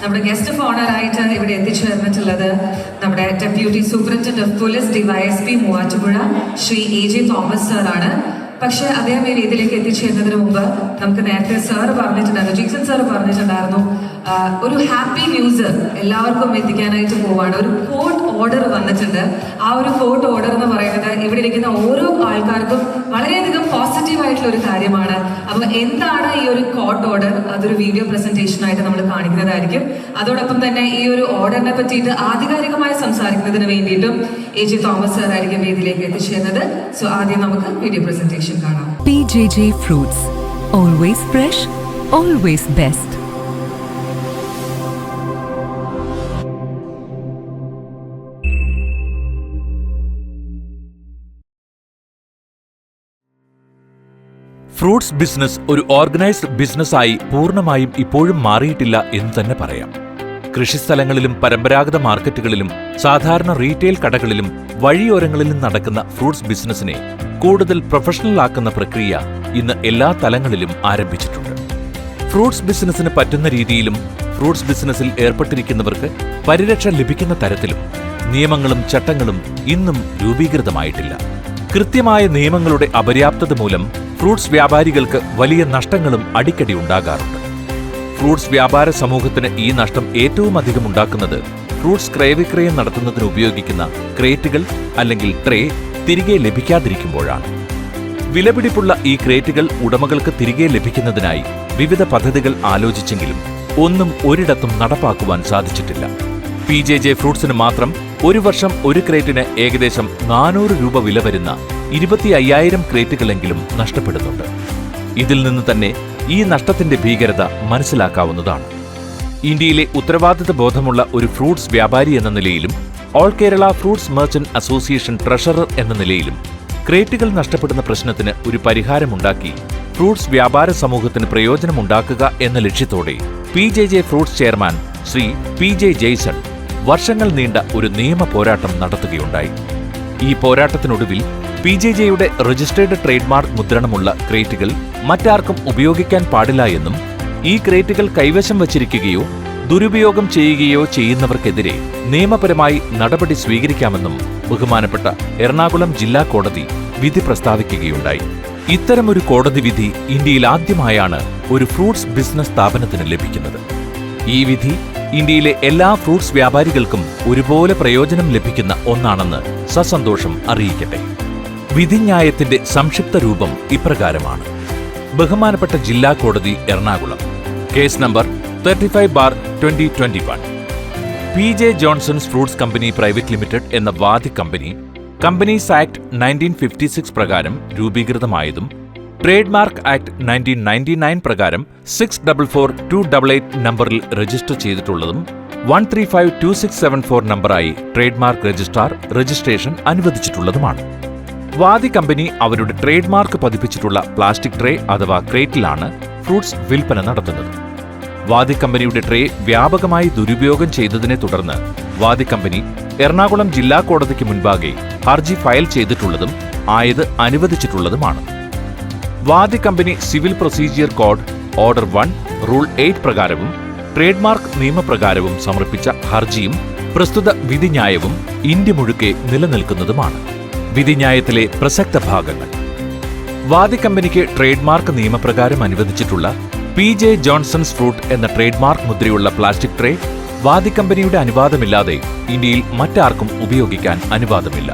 നമ്മുടെ ഗസ്റ്റ് ഓഫ് ഓണർ ആയിട്ട് ഇവിടെ എത്തിച്ചേർന്നിട്ടുള്ളത് നമ്മുടെ deputy superintendent of police DYSP Muvattupuzha Shri AJ Thomas sir ആണ്. പക്ഷെ അദ്ദേഹം ഈ രീതിയിലേക്ക് എത്തിച്ചേരുന്നതിന് മുമ്പ് നമുക്ക് നേരത്തെ സാർ പറഞ്ഞിട്ടുണ്ടായിരുന്നു, ജീസൺ സാർ പറഞ്ഞിട്ടുണ്ടായിരുന്നു, ഒരു ഹാപ്പി ന്യൂസ് എല്ലാവർക്കും എത്തിക്കാനായിട്ട് പോവാണ്. ഒരു കോർട്ട് ഓർഡർ വന്നിട്ടുണ്ട്. ആ ഒരു കോർട്ട് ഓർഡർ എന്ന് പറയുന്നത് ഇവിടെ ഇരിക്കുന്ന ഓരോ ആൾക്കാർക്കും വളരെയധികം പോസിറ്റീവ് ആയിട്ടുള്ള ഒരു കാര്യമാണ്. അപ്പൊ എന്താണ് ഈ ഒരു കോർട്ട് ഓർഡർ, അതൊരു വീഡിയോ പ്രസന്റേഷൻ ആയിട്ട് നമ്മൾ കാണിക്കുന്നതായിരിക്കും. അതോടൊപ്പം തന്നെ ഈ ഒരു ഓർഡറിനെ പറ്റിയിട്ട് ആധികാരികമായി സംസാരിക്കുന്നതിന് വേണ്ടിയിട്ടും AJ തോമസ് സാർ ആയിരിക്കും വേദിയിലേക്ക് എത്തിച്ചേരുന്നത്. സോ ആദ്യം നമുക്ക് വീഡിയോ പ്രസന്റേഷൻ കാണാം. PJJ Fruits, always fresh, always best. Fruits business ഒരു ഓർഗനൈസ്ഡ് ബിസിനസ്സായി പൂർണ്ണമായും ഇപ്പോഴും മാറിയിട്ടില്ല എന്ന് തന്നെ പറയാം. കൃഷിസ്ഥലങ്ങളിലും പരമ്പരാഗത മാർക്കറ്റുകളിലും സാധാരണ റീറ്റെയിൽ കടകളിലും വഴിയോരങ്ങളിലും നടക്കുന്ന ഫ്രൂട്ട്സ് ബിസിനസിനെ കൂടുതൽ പ്രൊഫഷണൽ ആക്കുന്ന പ്രക്രിയ ഇന്ന് എല്ലാ തലങ്ങളിലും ആരംഭിച്ചിട്ടുണ്ട്. ഫ്രൂട്ട്സ് ബിസിനസിന് പറ്റുന്ന രീതിയിലും ഫ്രൂട്ട്സ് ബിസിനസ്സിൽ ഏർപ്പെട്ടിരിക്കുന്നവർക്ക് പരിരക്ഷ ലഭിക്കുന്ന തരത്തിലും നിയമങ്ങളും ചട്ടങ്ങളും ഇന്നും രൂപീകൃതമായിട്ടില്ല. കൃത്യമായ നിയമങ്ങളുടെ അപര്യാപ്തത മൂലം ഫ്രൂട്ട്സ് വ്യാപാരികൾക്ക് വലിയ നഷ്ടങ്ങളും അടിക്കടി ഉണ്ടാകാറുണ്ട്. ഫ്രൂട്ട്സ് വ്യാപാര സമൂഹത്തിന് ഈ നഷ്ടം ഏറ്റവും അധികം ഉണ്ടാക്കുന്നത് ഫ്രൂട്ട്സ് ക്രയവിക്രയം നടത്തുന്നതിന് ഉപയോഗിക്കുന്ന ക്രേറ്റുകൾ അല്ലെങ്കിൽ ട്രേ തിരികെ ലഭിക്കാതിരിക്കുമ്പോഴാണ്. വിലപിടിപ്പുള്ള ഈ ക്രേറ്റുകൾ ഉടമകൾക്ക് തിരികെ ലഭിക്കുന്നതിനായി വിവിധ പദ്ധതികൾ ആലോചിച്ചെങ്കിലും ഒന്നും ഒരിടത്തും നടപ്പാക്കുവാൻ സാധിച്ചിട്ടില്ല. PJJ ഫ്രൂട്ട്സിന് മാത്രം ഒരു വർഷം ഒരു ക്രേറ്റിന് ഏകദേശം 400 രൂപ വില വരുന്ന 25,000 ക്രേറ്റുകളെങ്കിലും നഷ്ടപ്പെടുന്നുണ്ട്. ഇതിൽ നിന്ന് തന്നെ ഈ നഷ്ടത്തിന്റെ ഭീകരത മനസ്സിലാക്കാവുന്നതാണ്. ഇന്ത്യയിലെ ഉത്തരവാദിത്ത ബോധമുള്ള ഒരു ഫ്രൂട്ട്സ് വ്യാപാരി എന്ന നിലയിലും all Kerala fruits merchant association treasurer എന്ന നിലയിലും ക്രേറ്റുകൾ നഷ്ടപ്പെടുന്ന പ്രശ്നത്തിന് ഒരു പരിഹാരമുണ്ടാക്കി ഫ്രൂട്ട്സ് വ്യാപാര സമൂഹത്തിന് പ്രയോജനമുണ്ടാക്കുക എന്ന ലക്ഷ്യത്തോടെ PJJ fruits chairman Shri PJ Jaison വർഷങ്ങൾ നീണ്ട ഒരു നിയമ പോരാട്ടം നടത്തുകയുണ്ടായി. ഈ പോരാട്ടത്തിനൊടുവിൽ PJJയുടെ രജിസ്റ്റേർഡ് ട്രേഡ് മാർക്ക് മുദ്രണമുള്ള ക്രേറ്റുകൾ മറ്റാർക്കും ഉപയോഗിക്കാൻ പാടില്ല എന്നും ഈ ക്രേറ്റുകൾ കൈവശം വച്ചിരിക്കുകയോ ദുരുപയോഗം ചെയ്യുകയോ ചെയ്യുന്നവർക്കെതിരെ നിയമപരമായി നടപടി സ്വീകരിക്കാമെന്നും ബഹുമാനപ്പെട്ട എറണാകുളം ജില്ലാ കോടതി വിധി പ്രസ്താവിക്കുകയുണ്ടായി. ഇത്തരമൊരു കോടതി വിധി ഇന്ത്യയിൽ ആദ്യമായാണ് ഒരു ഫ്രൂട്ട്സ് ബിസിനസ് സ്ഥാപനത്തിന് ലഭിക്കുന്നത്. ഈ വിധി ഇന്ത്യയിലെ എല്ലാ ഫ്രൂട്ട്സ് വ്യാപാരികൾക്കും ഒരുപോലെ പ്രയോജനം ലഭിക്കുന്ന ഒന്നാണെന്ന് സസന്തോഷം അറിയിക്കട്ടെ. വിധിന്യായത്തിന്റെ സംക്ഷിപ്ത രൂപം ഇപ്രകാരമാണ്. ബഹുമാനപ്പെട്ട ജില്ലാ കോടതി Ernakulam case number 35/2021 PJ Johnson's fruits company private limited എന്ന വാദി കമ്പനി കമ്പനീസ് ആക്ട് 1956 പ്രകാരം രൂപീകൃതമായതും ട്രേഡ് മാർക്ക് ആക്ട് 1999 പ്രകാരം 644288 നമ്പറിൽ രജിസ്റ്റർ ചെയ്തിട്ടുള്ളതും 1352674 നമ്പറായി ട്രേഡ് മാർക്ക് രജിസ്ട്രാർ രജിസ്ട്രേഷൻ അനുവദിച്ചിട്ടുള്ളതുമാണ്. വാദി കമ്പനി അവരുടെ ട്രേഡ് മാർക്ക് പതിപ്പിച്ചിട്ടുള്ള പ്ലാസ്റ്റിക് ട്രേ അഥവാ ക്രേറ്റിലാണ് ഫ്രൂട്ട്സ് വിൽപ്പന നടത്തുന്നത്. വാദി കമ്പനിയുടെ ട്രേ വ്യാപകമായി ദുരുപയോഗം ചെയ്തതിനെ തുടർന്ന് വാദി കമ്പനി എറണാകുളം ജില്ലാ കോടതിക്ക് മുൻപാകെ ഹർജി ഫയൽ ചെയ്തിട്ടുള്ളതും ആയത് അനുവദിച്ചിട്ടുള്ളതുമാണ്. വാദി company civil procedure code order 1 rule 8 പ്രകാരവും ട്രേഡ് മാർക്ക് നിയമപ്രകാരവും സമർപ്പിച്ച ഹർജിയും പ്രസ്തുത വിധിന്യായവും ഇന്ത്യ മുഴുക്കെ നിലനിൽക്കുന്നതുമാണ്. വിധിന്യായത്തിലെ പ്രസക്ത ഭാഗങ്ങൾ: വാദി കമ്പനിക്ക് ട്രേഡ് മാർക്ക് നിയമപ്രകാരം അനുവദിച്ചിട്ടുള്ള PJ ജോൺസൺസ് ഫ്രൂട്ട് എന്ന ട്രേഡ് മാർക്ക് മുദ്രയുള്ള പ്ലാസ്റ്റിക് ട്രേ വാദി കമ്പനിയുടെ അനുവാദമില്ലാതെ ഇന്ത്യയിൽ മറ്റാർക്കും ഉപയോഗിക്കാൻ അനുവാദമില്ല.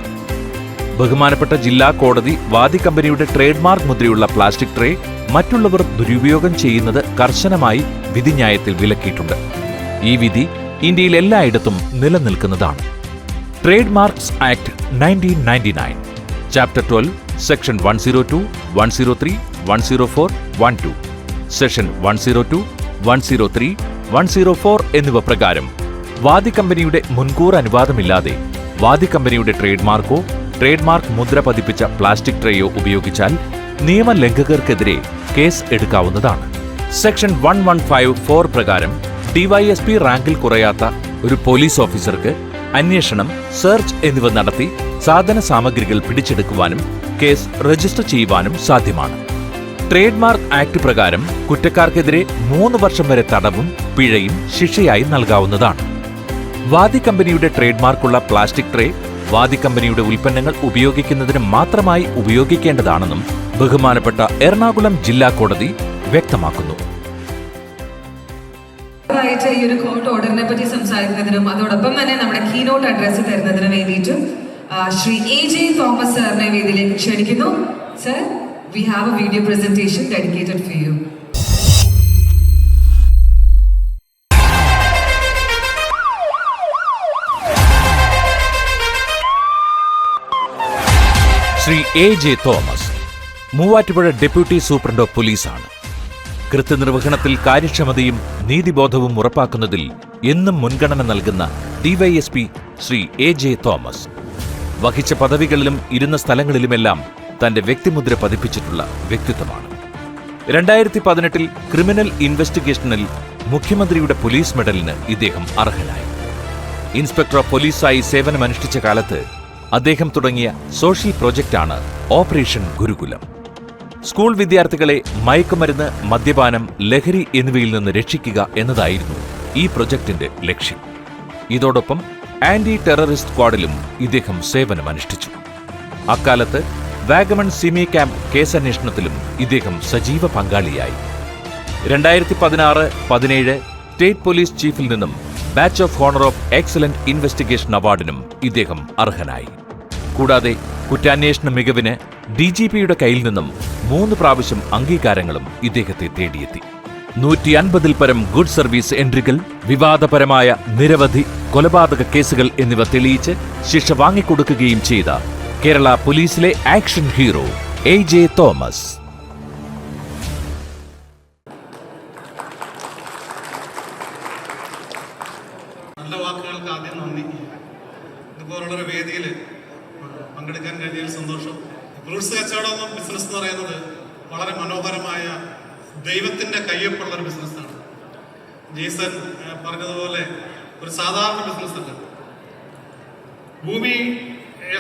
ബഹുമാനപ്പെട്ട ജില്ലാ കോടതി വാദി കമ്പനിയുടെ ട്രേഡ് മാർക്ക് മുദ്രയുള്ള പ്ലാസ്റ്റിക് ട്രേ മറ്റുള്ളവർ ദുരുപയോഗം ചെയ്യുന്നത് കർശനമായി വിധിന്യായത്തിൽ വിലക്കിയിട്ടുണ്ട്. ഈ വിധി ഇന്ത്യയിൽ എല്ലായിടത്തും നിലനിൽക്കുന്നതാണ്. Trade marks act 1999 chapter 12 section 102, 103, 104, 12 session 102, 103, 104 എന്നിവ പ്രകാരം വാദി കമ്പനിയുടെ മുൻകൂർ അനുവാദമില്ലാതെ വാദി കമ്പനിയുടെ ട്രേഡ് മാർക്കോ ട്രേഡ് മാർക്ക് മുദ്ര പതിപ്പിച്ച പ്ലാസ്റ്റിക് ട്രേയോ ഉപയോഗിച്ചാൽ നിയമലംഘകർക്കെതിരെ കേസ് എടുക്കാവുന്നതാണ്. സെക്ഷൻ 1154 പ്രകാരം DYSP റാങ്കിൽ കുറയാത്ത ഒരു പോലീസ് ഓഫീസർക്ക് അന്വേഷണം, സെർച്ച് എന്നിവ നടത്തി സാധന സാമഗ്രികൾ പിടിച്ചെടുക്കുവാനും കേസ് രജിസ്റ്റർ ചെയ്യുവാനും സാധ്യമാണ്. ട്രേഡ് മാർക്ക് ആക്ട് പ്രകാരം കുറ്റക്കാർക്കെതിരെ 3 വർഷം വരെ തടവും പിഴയും ശിക്ഷയായി നൽകാവുന്നതാണ്. വാദി കമ്പനിയുടെ ട്രേഡ് മാർക്കുള്ള പ്ലാസ്റ്റിക് ട്രേ വാദി കമ്പനിയുടെ ഉൽപ്പന്നങ്ങൾ ഉപയോഗിക്കുന്നതിന് മാത്രമായി ഉപയോഗിക്കേണ്ടതാണെന്നും ബഹുമാനപ്പെട്ട എറണാകുളം ജില്ലാ കോടതി വ്യക്തമാക്കുന്നു. ഈ ഒരു കോർട്ട് ഓർഡറിനെ പറ്റി സംസാരിക്കുന്നതിനും അതോടൊപ്പം തന്നെ നമ്മുടെ കീനോട്ട് അഡ്രസ് തരുന്നതിന് വേണ്ടിയിട്ട് ശ്രീ AJ തോമസ് സാറിനെ വേദിയിലേക്ക് ക്ഷണിക്കുന്നു. Sir, we have a video presentation dedicated for you. Shri AJ Thomas Muvattupuzha deputy superintendent of പോലീസാണ്. കൃത്യനിർവഹണത്തിൽ കാര്യക്ഷമതയും നീതിബോധവും ഉറപ്പാക്കുന്നതിൽ എന്നും മുൻഗണന നൽകുന്ന DYSP ശ്രീ AJ തോമസ് വഹിച്ച പദവികളിലും ഇരുന്ന സ്ഥലങ്ങളിലുമെല്ലാം തന്റെ വ്യക്തിമുദ്ര പതിപ്പിച്ചിട്ടുള്ള വ്യക്തിത്വമാണ്. 2018 ക്രിമിനൽ ഇൻവെസ്റ്റിഗേഷനിൽ മുഖ്യമന്ത്രിയുടെ പോലീസ് മെഡലിന് ഇദ്ദേഹം അർഹനായി. ഇൻസ്പെക്ടർ ഓഫ് പോലീസായി സേവനമനുഷ്ഠിച്ച കാലത്ത് അദ്ദേഹം തുടങ്ങിയ സോഷ്യൽ പ്രോജക്റ്റാണ് ഓപ്പറേഷൻ ഗുരുകുലം. സ്കൂൾ വിദ്യാർത്ഥികളെ മയക്കുമരുന്ന്, മദ്യപാനം, ലഹരി എന്നിവയിൽ നിന്ന് രക്ഷിക്കുക എന്നതായിരുന്നു ഈ പ്രൊജക്ടിന്റെ ലക്ഷ്യം. ഇതോടൊപ്പം ആന്റി ടെററിസ്റ്റ് സ്ക്വാഡിലും ഇദ്ദേഹം സേവനമനുഷ്ഠിച്ചു. അക്കാലത്ത് വാഗമൺ സിമി ക്യാമ്പ് കേസന്വേഷണത്തിലും ഇദ്ദേഹം സജീവ പങ്കാളിയായി. 2016-17 സ്റ്റേറ്റ് പോലീസ് ചീഫിൽ നിന്നും badge of honour of excellent investigation അവാർഡിനും ഇദ്ദേഹം അർഹനായി. കൂടാതെ കുറ്റാന്വേഷണ മികവിന് DGPയുടെ കയ്യിൽ നിന്നും 3 പ്രാവശ്യം അംഗീകാരങ്ങളും ഇദ്ദേഹത്തെ തേടിയെത്തി. 150-ൽ പരം ഗുഡ് സർവീസ് എൻട്രികൾ, വിവാദപരമായ നിരവധി കൊലപാതക കേസുകൾ എന്നിവ തെളിയിച്ച് ശിക്ഷ വാങ്ങിക്കൊടുക്കുകയും ചെയ്ത കേരള പോലീസിലെ ആക്ഷൻ ഹീറോ AJ തോമസ്. നല്ല വാക്കുകൾക്ക് ആദ്യം നന്ദി. ഇതുപോലുള്ളൊരു വേദിയിൽ പങ്കെടുക്കാൻ കഴിഞ്ഞതിൽ സന്തോഷം. ഫ്രൂട്ട്സ് കച്ചവടം ബിസിനസ് എന്ന് പറയുന്നത് വളരെ മനോഹരമായ ദൈവത്തിൻ്റെ കയ്യൊപ്പുള്ളൊരു ബിസിനസ്സാണ്. ജെയ്സൺ പറഞ്ഞതുപോലെ ഒരു സാധാരണ ബിസിനസ് അല്ല. ഭൂമിയെ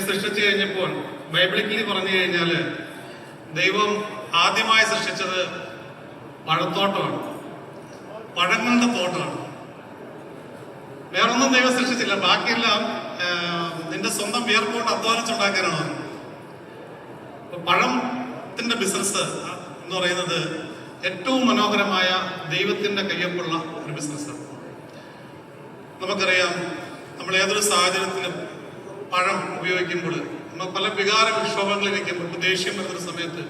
സൃഷ്ടിച്ചു കഴിഞ്ഞപ്പോൾ ബൈബിളിക്കലി പറഞ്ഞു കഴിഞ്ഞാൽ ദൈവം ആദ്യമായി സൃഷ്ടിച്ചത് പഴത്തോട്ടമാണ്, പഴങ്ങളുടെ തോട്ടമാണ്. വേറൊന്നും ദൈവം സൃഷ്ടിച്ചില്ല. ബാക്കിയെല്ലാം നിന്റെ സ്വന്തം വിയർപ്പുകൊണ്ട് അധ്വാനിച്ചുണ്ടാക്കാനാണ്. പഴത്തിന്റെ ബിസിനസ് എന്ന് പറയുന്നത് ഏറ്റവും മനോഹരമായ ദൈവത്തിന്റെ കയ്യൊപ്പുള്ള ഒരു ബിസിനസ്സാണ്. നമുക്കറിയാം, നമ്മൾ ഏതൊരു സാഹചര്യത്തിലും പഴം ഉപയോഗിക്കുമ്പോൾ നമ്മൾ പല വികാര വിക്ഷോഭങ്ങളിരിക്കുമ്പോൾ, ഇപ്പോൾ ദേഷ്യം വരുന്ന സമയത്ത്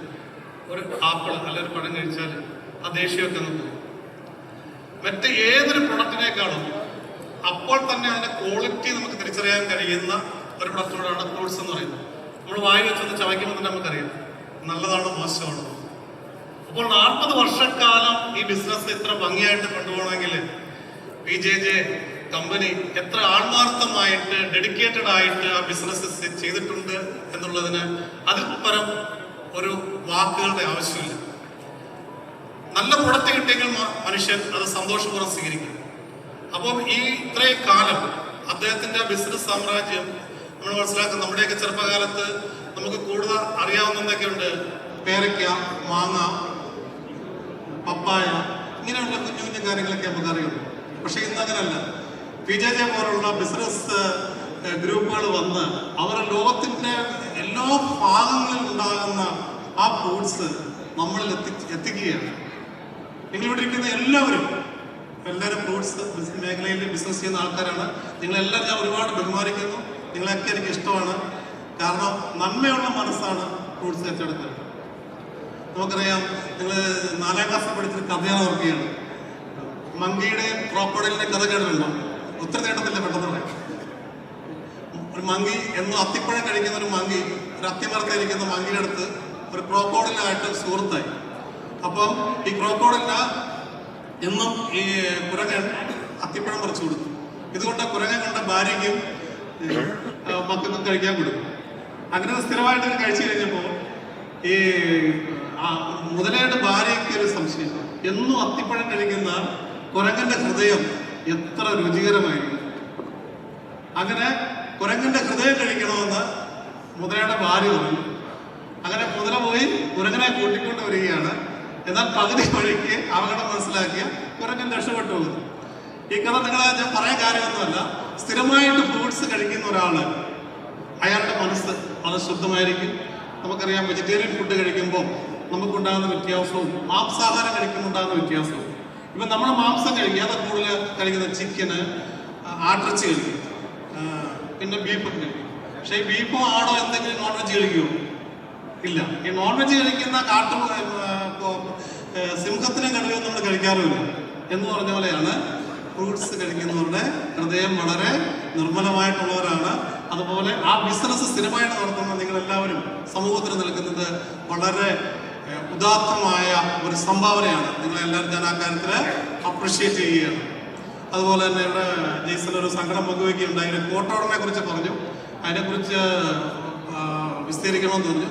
ഒരു ആപ്പിൾ അല്ലെങ്കിൽ ഒരു പഴം കഴിച്ചാൽ ആ ദേഷ്യമൊക്കെ ഒന്ന് പോകും. മറ്റ് ഏതൊരു പ്രൊഡക്റ്റിനേക്കാളും അപ്പോൾ തന്നെ അതിന്റെ ക്വാളിറ്റി നമുക്ക് തിരിച്ചറിയാൻ കഴിയുന്ന ഒരു പ്രൊഡക്റ്റിനോടാണ് ഫ്രൂട്ട്സ് എന്ന് പറയുന്നത്. നമ്മൾ വായി വെച്ചൊന്ന് ചവയ്ക്കുമ്പോൾ തന്നെ നമുക്കറിയാം നല്ലതാണോ മോശമാണോ. അപ്പോൾ 40 വർഷക്കാലം ഈ ബിസിനസ് ഇത്ര ഭംഗിയായിട്ട് കൊണ്ടുപോകണമെങ്കിൽ PJJ കമ്പനി എത്ര ആത്മാർത്ഥമായിട്ട് ഡെഡിക്കേറ്റഡ് ആയിട്ട് ആ ബിസിനസ് ചെയ്തിട്ടുണ്ട് എന്നുള്ളതിന് അതിൽ പരം ഒരു വാക്കുകളുടെ ആവശ്യമില്ല. നല്ല പ്രൊഡക്റ്റ് കിട്ടിയെങ്കിൽ മനുഷ്യൻ അത് സന്തോഷപൂർവ്വം സ്വീകരിക്കും. അപ്പം ഈ ഇത്രയും കാലം അദ്ദേഹത്തിന്റെ ബിസിനസ് സാമ്രാജ്യം നമ്മൾ മനസ്സിലാക്കും. നമ്മുടെയൊക്കെ ചെറുപ്പകാലത്ത് നമുക്ക് കൂടുതൽ അറിയാവുന്നതൊക്കെ ഉണ്ട്. പേരയ്ക്ക, മാങ്ങ, പപ്പായ, ഇങ്ങനെയുള്ള കുഞ്ഞു കുഞ്ഞു കാര്യങ്ങളൊക്കെ നമുക്ക് അറിയുള്ളൂ. പക്ഷെ ഇന്ന് അങ്ങനല്ല. PJJ പോലുള്ള ബിസിനസ് ഗ്രൂപ്പുകൾ വന്ന് അവരുടെ ലോകത്തിന്റെ എല്ലാ ഭാഗങ്ങളിലും ഉണ്ടാകുന്ന ആ ഫ്രൂട്ട്സ് നമ്മളിൽ എത്തിക്കുകയാണ്. നിങ്ങളിവിടെ ഇരിക്കുന്ന എല്ലാവരും ഫ്രൂട്ട്സ് മേഖലയിൽ ബിസിനസ് ചെയ്യുന്ന ആൾക്കാരാണ്. നിങ്ങളെല്ലാം ഞാൻ ഒരുപാട് ബഹുമാനിക്കുന്നു. നിങ്ങളെയൊക്കെ എനിക്ക് ഇഷ്ടമാണ്. കാരണം നന്മയുള്ള മനസ്സാണ് ഫ്രൂട്ട്സ് ഏറ്റെടുക്കുന്നത്. നമുക്കറിയാം, നിങ്ങൾ 4ാം ക്ലാസ്സിൽ പഠിച്ചൊരു കഥയാണ് ഓർക്കുകയാണ്. മങ്കിയുടെയും ക്രോക്കോഡൈലിന്റെ കഥ കേട്ടിട്ടുണ്ടോ? ഒത്തിരി നേട്ടത്തില്ല, പെട്ടെന്ന് പറയാം. ഒരു മങ്കി എന്നും അത്തിപ്പഴം കഴിക്കുന്ന ഒരു മങ്കി, ഒരു അത്തിമരത്തിലിരിക്കുന്ന മങ്കിയുടെ അടുത്ത് ഒരു ക്രോക്കോഡൈലായിട്ട് സുഹൃത്തായി. അപ്പം ഈ ക്രോക്കോഡൈലിന് എന്നും ഈ കുരങ്ങൻ അത്തിപ്പഴം പറിച്ചു കൊടുത്തു. ഇതുകൊണ്ട് കുരങ്ങൻ കണ്ട ഭാര്യയ്ക്കും മക്കൾക്കും കഴിക്കാൻ കൊടുക്കും. അങ്ങനെ സ്ഥിരമായിട്ട് കഴിച്ചു കഴിഞ്ഞപ്പോൾ ഈ മുതലയുടെ ഭാര്യയ്ക്ക് ഒരു സംശയം, എന്നും അത്തിപ്പഴം കഴിക്കുന്ന കുരങ്ങന്റെ ഹൃദയം എത്ര രുചികരമായിരിക്കും. അങ്ങനെ കുരങ്ങന്റെ ഹൃദയം കഴിക്കണമെന്ന് മുതലയുടെ ഭാര്യ പറഞ്ഞു. അങ്ങനെ മുതല പോയി കുരങ്ങനെ കൂട്ടിക്കൊണ്ട് വരികയാണ്. എന്നാൽ പകുതി വഴിക്ക് അപകടം മനസ്സിലാക്കിയ കുരങ്ങൻ രക്ഷപ്പെട്ടു പോകുന്നു. ഈ കഥ നിങ്ങളെ ഞാൻ പറയാൻ കാര്യമൊന്നുമല്ല. സ്ഥിരമായിട്ട് ഫ്രൂട്ട്സ് കഴിക്കുന്ന ഒരാള് അയാളുടെ മനസ്സ് വളരെ ശുദ്ധമായിരിക്കും. നമുക്കറിയാം, വെജിറ്റേറിയൻ ഫുഡ് കഴിക്കുമ്പോൾ നമുക്കുണ്ടാകുന്ന വ്യത്യാസവും മാംസാഹാരം കഴിക്കുമ്പോണ്ടാകുന്ന വ്യത്യാസവും. ഇപ്പം നമ്മൾ മാംസം കഴിക്കുക, അത് കൂടുതൽ കഴിക്കുന്ന ചിക്കന്, ആട്ടിറച്ചി കഴിക്കും, പിന്നെ ബീഫൊക്കെ കഴിക്കും. പക്ഷേ ഈ ബീഫോ ആടോ എന്തെങ്കിലും നോൺ വെജ് കഴിക്കുമോ? ഇല്ല. ഈ നോൺ വെജ് കഴിക്കുന്ന സിംഹത്തിനെ കടുവയും നമ്മൾ കഴിക്കാറുമില്ല എന്ന് പറഞ്ഞ പോലെയാണ് ഫ്രൂട്ട്സ് കഴിക്കുന്നവരുടെ ഹൃദയം വളരെ നിർമ്മലമായിട്ടുള്ളവരാണ്. അതുപോലെ ആ ബിസിനസ് സ്ഥിരമായിട്ട് നടത്തുന്ന നിങ്ങളെല്ലാവരും സമൂഹത്തിന് നൽകുന്നത് വളരെ ഉദാത്തമായ ഒരു സംഭാവനയാണ്. നിങ്ങളെല്ലാവരും ഞാൻ ആ കാര്യത്തിൽ അപ്രിഷ്യേറ്റ് ചെയ്യുകയാണ്. അതുപോലെ തന്നെ ഇവിടെ ജെയ്സൺ ഒരു സങ്കടം പങ്കുവയ്ക്കുകയുണ്ടായി. കോട്ടോടനെ കുറിച്ച് പറഞ്ഞു, അതിനെക്കുറിച്ച് വിസ്തരിക്കണമെന്ന് പറഞ്ഞു.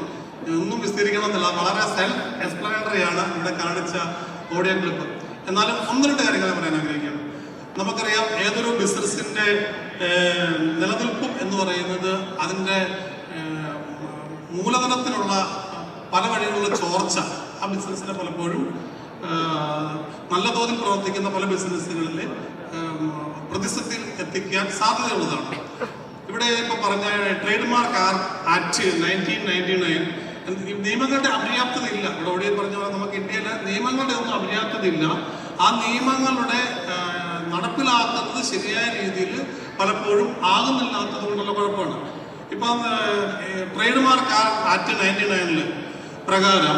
ഒന്നും വിസ്തരിക്കണമെന്നില്ല, വളരെ സെൽഫ് എക്സ്പ്ലനേറ്ററി ആണ് ഇവിടെ കാണിച്ച ഓഡിയോ ക്ലിപ്പ്. എന്നാലും 1-2 കാര്യങ്ങൾ പറയാൻ ആഗ്രഹിക്കുകയാണ്. നമുക്കറിയാം, ഏതൊരു ബിസിനസ്സിൻ്റെ നിലനിൽപ്പും എന്ന് പറയുന്നത് അതിൻ്റെ മൂലധനത്തിനുള്ള പല വഴികളുള്ള ചോർച്ച ആ ബിസിനസ്സിനെ പലപ്പോഴും നല്ല തോതിൽ പ്രവർത്തിക്കുന്ന പല ബിസിനസ്സുകളിൽ പ്രതിസന്ധിയിൽ എത്തിക്കാൻ സാധ്യതയുള്ളതാണ്. ഇവിടെ ഇപ്പോൾ പറഞ്ഞ ട്രേഡ് മാർക്ക് ആക്ട് 1999 നിയമങ്ങളുടെ അപര്യാപ്തതയില്ല. ഇവിടെ ഓടിയ പറഞ്ഞ പോലെ നമുക്ക് ഇന്ത്യയിലെ നിയമങ്ങളുടെ ഒന്നും അപര്യാപ്തതയില്ല. ആ നിയമങ്ങളുടെ നടപ്പിലാക്കുന്നത് ശരിയായ രീതിയിൽ പലപ്പോഴും ആകുന്നില്ലാത്തത് കൊണ്ടുള്ള കുഴപ്പമാണ്. ഇപ്പം ട്രേഡ് മാർക്ക് ആക്ട് 99 പ്രകാരം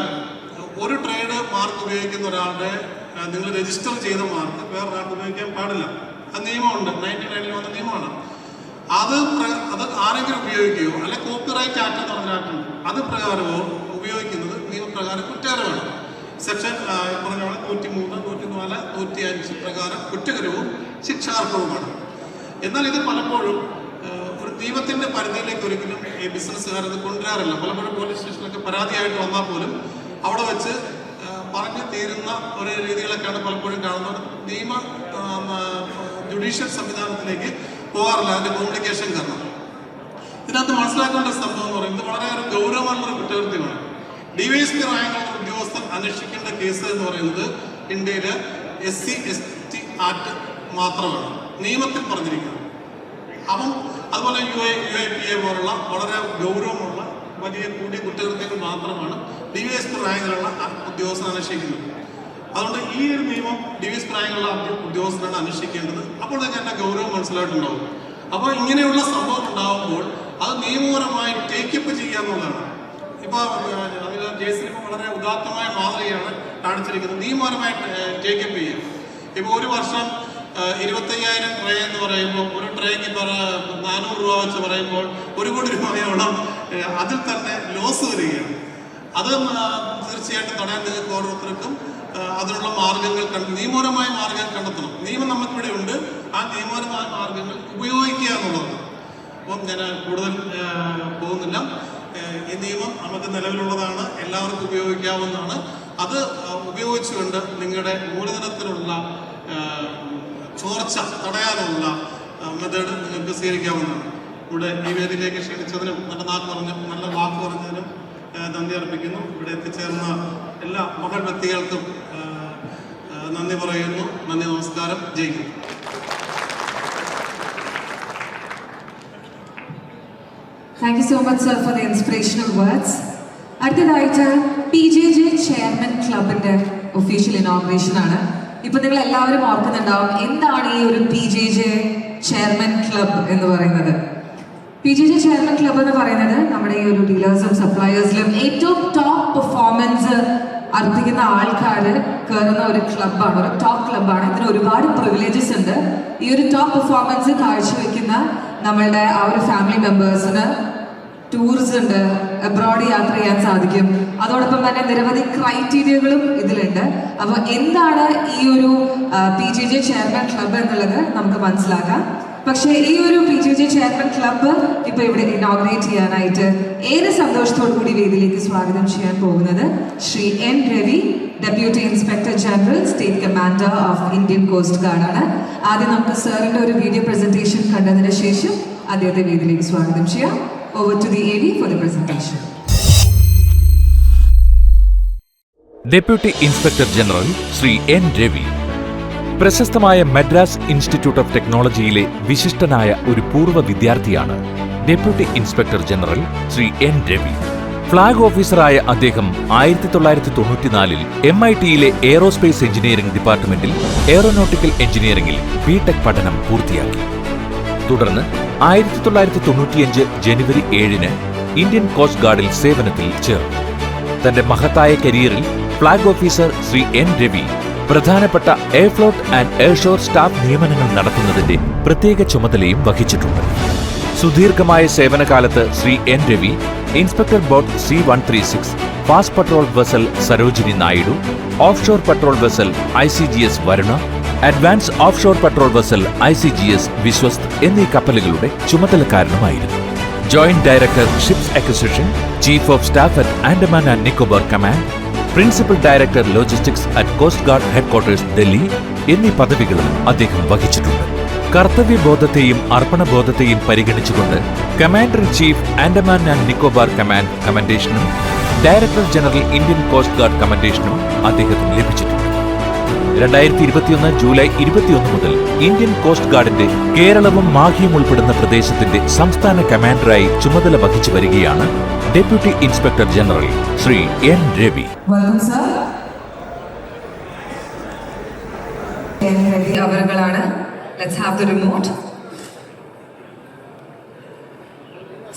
ഒരു ട്രേഡ് മാർക്ക് ഉപയോഗിക്കുന്ന ഒരാളുടെ നിങ്ങൾ രജിസ്റ്റർ ചെയ്ത മാർക്ക് വേറൊരാൾക്ക് ഉപയോഗിക്കാൻ പാടില്ല. അത് നിയമമുണ്ട്, 99 വന്ന നിയമമാണ്. അത് ആരെങ്കിലും ഉപയോഗിക്കുകയോ അല്ലെ കോപ്പിറൈറ്റ് ആക്ട് എന്ന് പറഞ്ഞ ആക്ടുണ്ട്, അത് പ്രകാരമോ ഉപയോഗിക്കുന്നത് നിയമപ്രകാരം കുറ്റകരമാണ്. സെക്ഷൻ പറഞ്ഞ 103, 104, 105 പ്രകാരം കുറ്റകരവും ശിക്ഷാർഹവുമാണ്. എന്നാൽ ഇത് പലപ്പോഴും ഒരു നിയമത്തിന്റെ പരിധിയിലേക്ക് ഒരിക്കലും ഈ ബിസിനസ്സുകാരത് കൊണ്ടുവരാറില്ല. പലപ്പോഴും പോലീസ് സ്റ്റേഷനിലൊക്കെ പരാതിയായിട്ട് വന്നാൽ പോലും അവിടെ വെച്ച് പറഞ്ഞു തീരുന്ന ഒരു രീതികളൊക്കെയാണ് പലപ്പോഴും കാണുന്നത്. നിയമ ജുഡീഷ്യൽ സംവിധാനത്തിലേക്ക് പോകാറില്ല, അതിന്റെ കോംപ്ലിക്കേഷൻ കാരണം. ഇതിനകത്ത് മനസ്സിലാക്കേണ്ട സംഭവം എന്ന് പറയുന്നത് വളരെ ഒരു ഗൗരവമുള്ളൊരു കുറ്റകൃത്യമാണ്. DYSP റാങ്കുള്ള ഉദ്യോഗസ്ഥൻ അന്വേഷിക്കേണ്ട കേസ് എന്ന് പറയുന്നത് ഇന്ത്യയിലെ SC/ST ആക്ട് മാത്രമാണ് നിയമത്തിൽ പറഞ്ഞിരിക്കുന്നത്. അപ്പം അതുപോലെ UAPA പോലുള്ള വളരെ ഗൗരവമുള്ള വലിയ കൂടിയ കുറ്റകൃത്യങ്ങൾ മാത്രമാണ് DYSP റാങ്കിലുള്ള ഉദ്യോഗസ്ഥൻ അന്വേഷിക്കുന്നത്. അതുകൊണ്ട് ഈ ഒരു നിയമം DYSP റാങ്കിലുള്ള ഉദ്യോഗസ്ഥനാണ് അന്വേഷിക്കേണ്ടത്. അപ്പോൾ തന്നെ എൻ്റെ ഗൗരവം മനസ്സിലായിട്ടുണ്ടാവും. അപ്പോൾ ഇങ്ങനെയുള്ള സംഭവം ഉണ്ടാകുമ്പോൾ അത് നിയമപരമായി ടേക്കപ്പ് ചെയ്യാന്നുള്ളതാണ്. ഇപ്പോൾ അതിൽ JCB വളരെ ഉദാത്തമായ മാതൃകയാണ് കാണിച്ചിരിക്കുന്നത്. നിയമപരമായി ടേക്കപ്പ് ചെയ്യുക. ഇപ്പോൾ ഒരു വർഷം 25,000 ട്രേ എന്ന് പറയുമ്പോൾ ഒരു ട്രേക്ക് 400 രൂപ വെച്ച് പറയുമ്പോൾ 1 കോടി രൂപയോളം അതിൽ തന്നെ ലോസ് വരികയാണ്. അത് തീർച്ചയായിട്ടും തടയാൻ നിങ്ങൾക്ക് ഓരോരുത്തർക്കും അതിനുള്ള മാർഗങ്ങൾ നിയമപരമായ മാർഗങ്ങൾ കണ്ടെത്തണം. നിയമം നമുക്കിവിടെ ഉണ്ട്, ആ നിയമപരമായ മാർഗങ്ങൾ ഉപയോഗിക്കുക എന്നുള്ളതാണ്. അപ്പം ഞാൻ കൂടുതൽ പോകുന്നില്ല. ഈ നിയമം നമുക്ക് നിലവിലുള്ളതാണ്, എല്ലാവർക്കും ഉപയോഗിക്കാവുന്നതാണ്. അത് ഉപയോഗിച്ചുകൊണ്ട് നിങ്ങളുടെ മൂലധനത്തിലുള്ള ചോർച്ച തടയാനുള്ള മെത്തേഡ് നിങ്ങൾക്ക് സ്വീകരിക്കാവുന്നതാണ്. ഇവിടെ ഈ വേദിയിലേക്ക് ക്ഷണിച്ചതിനും നല്ല വാക്ക് പറഞ്ഞതിനും നന്ദി അർപ്പിക്കുന്നു. ഇവിടെ എത്തിച്ചേർന്ന എല്ലാ മഹൽ വ്യക്തികൾക്കും നന്ദി പറയുന്നു. നന്ദി, നമസ്കാരം, ജയിക്കും. Thank you so much, sir, for the inspirational words. അടുത്തതായിട്ട് PJJ ചെയർമാൻ ക്ലബിന്റെ ഒഫീഷ്യൽ ഇനോഗ്രേഷൻ ആണ്. ഇപ്പൊ നിങ്ങൾ എല്ലാവരും ഓർക്കുന്നുണ്ടാവും, എന്താണ് ഈ ഒരു PJJ ചെയർമാൻ ക്ലബ് എന്ന് പറയുന്നത്. PJJ ചെയർമാൻ ക്ലബ് എന്ന് പറയുന്നത് നമ്മുടെ ഈ ഒരു ഡീലേഴ്സും സപ്ലയേഴ്സിലും ഏറ്റവും ടോപ്പ് പെർഫോമൻസ് അർപ്പിക്കുന്ന ആൾക്കാർ കയറുന്ന ഒരു ക്ലബ്ബാണ്, ഒരു ടോപ്പ് ക്ലബ്ബാണ്. ഇതിന് ഒരുപാട് പ്രിവിലേജസ് ഉണ്ട്. ഈ ഒരു ടോപ്പ് പെർഫോമൻസ് കാഴ്ചവെക്കുന്ന നമ്മളുടെ ആ ഒരു ഫാമിലി മെമ്പേഴ്സിന് ടൂർസ് ഉണ്ട്, അബ്രോഡ് യാത്ര ചെയ്യാൻ സാധിക്കും. അതോടൊപ്പം തന്നെ നിരവധി ക്രൈറ്റീരിയകളും ഇതിലുണ്ട്. അപ്പോൾ എന്താണ് ഈ ഒരു PJJ ചെയർമാൻ ക്ലബ്ബ് എന്നുള്ളത് നമുക്ക് മനസ്സിലാക്കാം. പക്ഷേ ഈ ഒരു PJJ ചെയർമാൻ ക്ലബ്ബ് ഇപ്പോൾ ഇവിടെ ഇനോഗ്രേറ്റ് ചെയ്യാനായിട്ട് ഏറെ സന്തോഷത്തോടു കൂടി വേദിയിലേക്ക് സ്വാഗതം ചെയ്യാൻ പോകുന്നത് Shri N. Ravi, deputy inspector general, state commander of Indian coast guard ആണ്. ആദ്യം നമുക്ക് സാറിന്റെ ഒരു വീഡിയോ പ്രസന്റേഷൻ കണ്ടതിന് ശേഷം അദ്ദേഹത്തെ വേദിയിലേക്ക് സ്വാഗതം ചെയ്യാം. Over to the AV for the presentation. Deputy inspector general Shri N. Ravi പ്രശസ്തമായ മദ്രാസ് ഇൻസ്റ്റിറ്റ്യൂട്ട് ഓഫ് ടെക്നോളജിയിലെ വിശിഷ്ടനായ ഒരു പൂർവ്വ വിദ്യാർത്ഥിയാണ് deputy inspector general Shri N. Ravi. Flag ഓഫീസറായ അദ്ദേഹം 1994-ൽ MIT-യിലെ എയ്റോസ്പേസ് എഞ്ചിനീയറിംഗ് ഡിപ്പാർട്ട്മെന്റിൽ എയ്റോനോട്ടിക്കൽ എഞ്ചിനീയറിംഗിൽ B.Tech പഠനം പൂർത്തിയാക്കി. തുടർന്ന് 1995 ജനുവരി 7-ന് ഇന്ത്യൻ കോസ്റ്റ് ഗാർഡിൽ സേവനത്തിൽ ചേർന്നു. തന്റെ മഹത്തായ കരിയറിൽ flag officer Shri N. Ravi പ്രധാനപ്പെട്ട എയർഫ്ലോട്ട് ആൻഡ് എയർഷോർ സ്റ്റാഫ് നിയമനങ്ങൾ നടത്തുന്നതിന്റെ പ്രത്യേക ചുമതലയും വഹിച്ചിട്ടുണ്ട്. സുദീർഘമായ സേവനകാലത്ത് Shri N. Ravi inspector boat C-136, fast patrol vessel Sarojini Naidu, offshore patrol vessel ICGS Varuna, advance offshore patrol vessel ICGS Vishwast എന്നീ കപ്പലുകളുടെ ചുമതലക്കാരനുമായിരുന്നു. Joint Director Ships Acquisition, Chief of Staff at Andaman and Nicobar Command, Principal Director Logistics at Coast Guard Headquarters, Delhi എന്നീ പദവികളും അദ്ദേഹം വഹിച്ചിട്ടുണ്ട്. കർത്തവ്യബോധത്തെയും അർപ്പണബോധത്തെയും പരിഗണിച്ചുകൊണ്ട് commander in chief Andaman and Nicobar command കമൻഡേഷനും director general Indian coast guard കമൻഡേഷനും അദ്ദേഹത്തിന് ലഭിച്ചിട്ടുണ്ട്. 2021 ജൂലൈ 21 മുതൽ ഇന്ത്യൻ കോസ്റ്റ് ഗാർഡിന്റെ കേരളവും മാഹിയും ഉൾപ്പെടുന്ന പ്രദേശത്തിന്റെ സംസ്ഥാന കമാൻഡറായി ചുമതല വഹിച്ചു വരികയാണ് deputy inspector general Shri N Ravi. അവരുകളാണ്. Let's have the remote.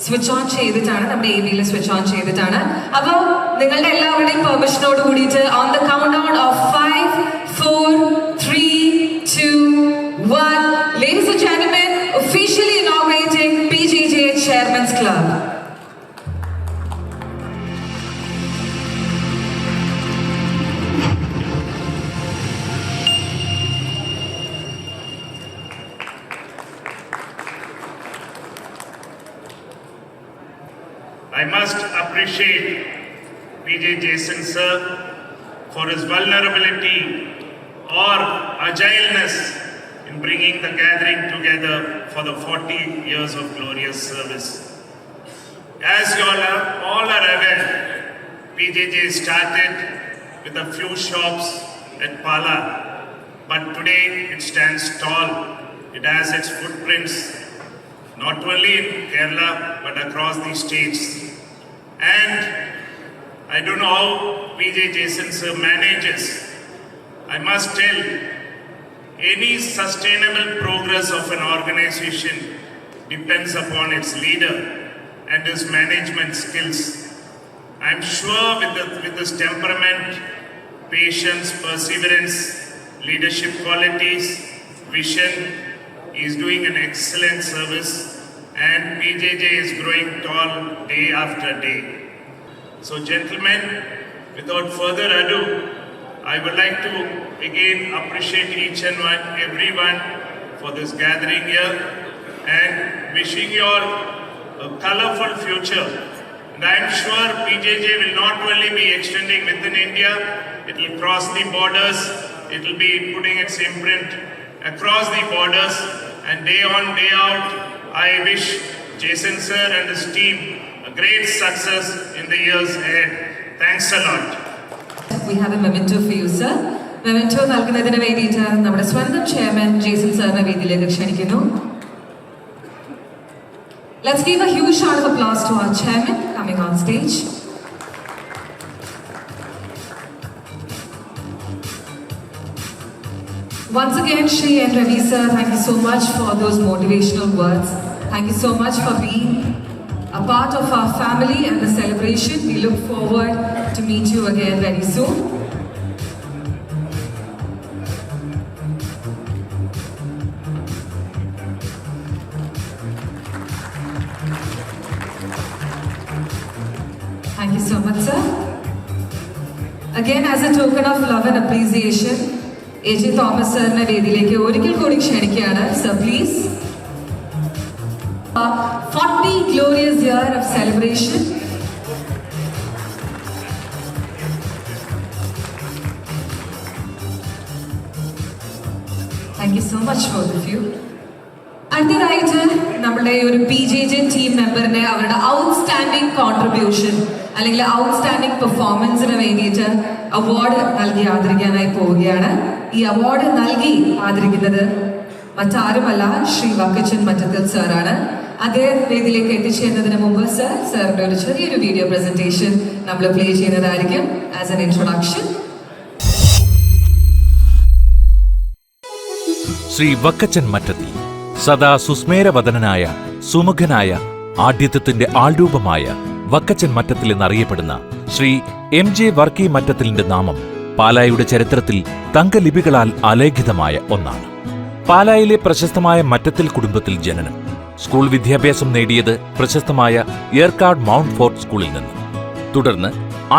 Switch on ചെയ്തിട്ടാണ്, നമ്മുടെ AVയിൽ സ്വിച്ച് ഓൺ ചെയ്തിട്ടാണ്. അപ്പോൾ നിങ്ങളുടെ എല്ലാവരുടെയും പെർമിഷനോട് കൂടിയിട്ട് on the count down of 5, 4, 3, 2, 1, ladies and gentlemen, officially inaugurating PJJ Chairman's Club. I must appreciate PJ Jason sir for his vulnerability or agileness in bringing the gathering together for the 40 years of glorious service. As you all are aware, PJJ started with a few shops at Pala, but today it stands tall. It has its footprints not only in Kerala but across the states. And I don't know how PJ Jason sir manages. I must tell, any sustainable progress of an organization depends upon its leader and his management skills. I'm sure with his temperament, patience, perseverance, leadership qualities, vision, he is doing an excellent service, and PJJ is growing tall day after day. So gentlemen, without further ado, I would like to again appreciate each and everyone for this gathering here and wishing you all a colorful future. And I am sure PJJ will not only be extending within India, it will cross the borders, it will be putting its imprint across the borders, and day on, day out, I wish Jason sir and his team a great success in the years ahead. Thanks a lot. We have a memento for you, sir. Memento നൽകുന്നതിന് വേണ്ടിയിട്ട് നമ്മുടെ സ്വന്തം chairman Jason സാറിനെ വേദിയിലേക്ക് ക്ഷണിക്കുന്നു. Let's give a huge round of applause to our chairman coming on stage. Once again, Shri and Ravi sir, thank you so much for those motivational words. Thank you so much for being a part of our family and the celebration. We look forward to meet you again very soon. Thank you so much, sir. Again, as a token of love and appreciation, AJ Thomas sirനെ വേദിയിലേക്ക് ഒരിക്കൽ കൂടി ക്ഷണിക്കുകയാണ്. Sir, please. 40 glorious year of celebration. Thank you so much both of you. അടുത്തതായിട്ട് നമ്മുടെ ഒരു PJJ team മെമ്പറിനെ അവരുടെ outstanding contribution അല്ലെങ്കിൽ outstanding പെർഫോമൻസിന് വേണ്ടിയിട്ട് അവാർഡ് നൽകി ആദരിക്കാനായി പോവുകയാണ്. ഈ അവാർഡ് നൽകി ആദരിക്കുന്നത് മറ്റാരുമല്ല, ശ്രീ വക്കച്ചൻ മറ്റത്തിൽ സാറാണ്. അദ്ദേഹം വേദിയിലേക്ക് എത്തിച്ചേരുന്നതിന് മുമ്പ് സാറിന്റെ ഒരു ചെറിയൊരു വീഡിയോ പ്രസന്റേഷൻ നമ്മൾ പ്ലേ ചെയ്യുന്നതായിരിക്കും as an introduction. Shri Vakkachan Mattathil സദാ സുസ്മേരവദനായ സുമുഖനായ ആഢ്യത്വത്തിന്റെ ആൾരൂപമായ വക്കച്ചൻ മറ്റത്തിൽ എന്നറിയപ്പെടുന്ന ശ്രീ MJ വർക്കി മറ്റത്തിലിന്റെ നാമം പാലായുടെ ചരിത്രത്തിൽ തങ്കലിപികളാൽ ആലേഖിതമായ ഒന്നാണ്. പാലായിലെ പ്രശസ്തമായ മറ്റത്തിൽ കുടുംബത്തിൽ ജനനം. സ്കൂൾ വിദ്യാഭ്യാസം നേടിയത് പ്രശസ്തമായ ഏർക്കാട് മൗണ്ട് ഫോർട്ട് സ്കൂളിൽ നിന്ന്. തുടർന്ന്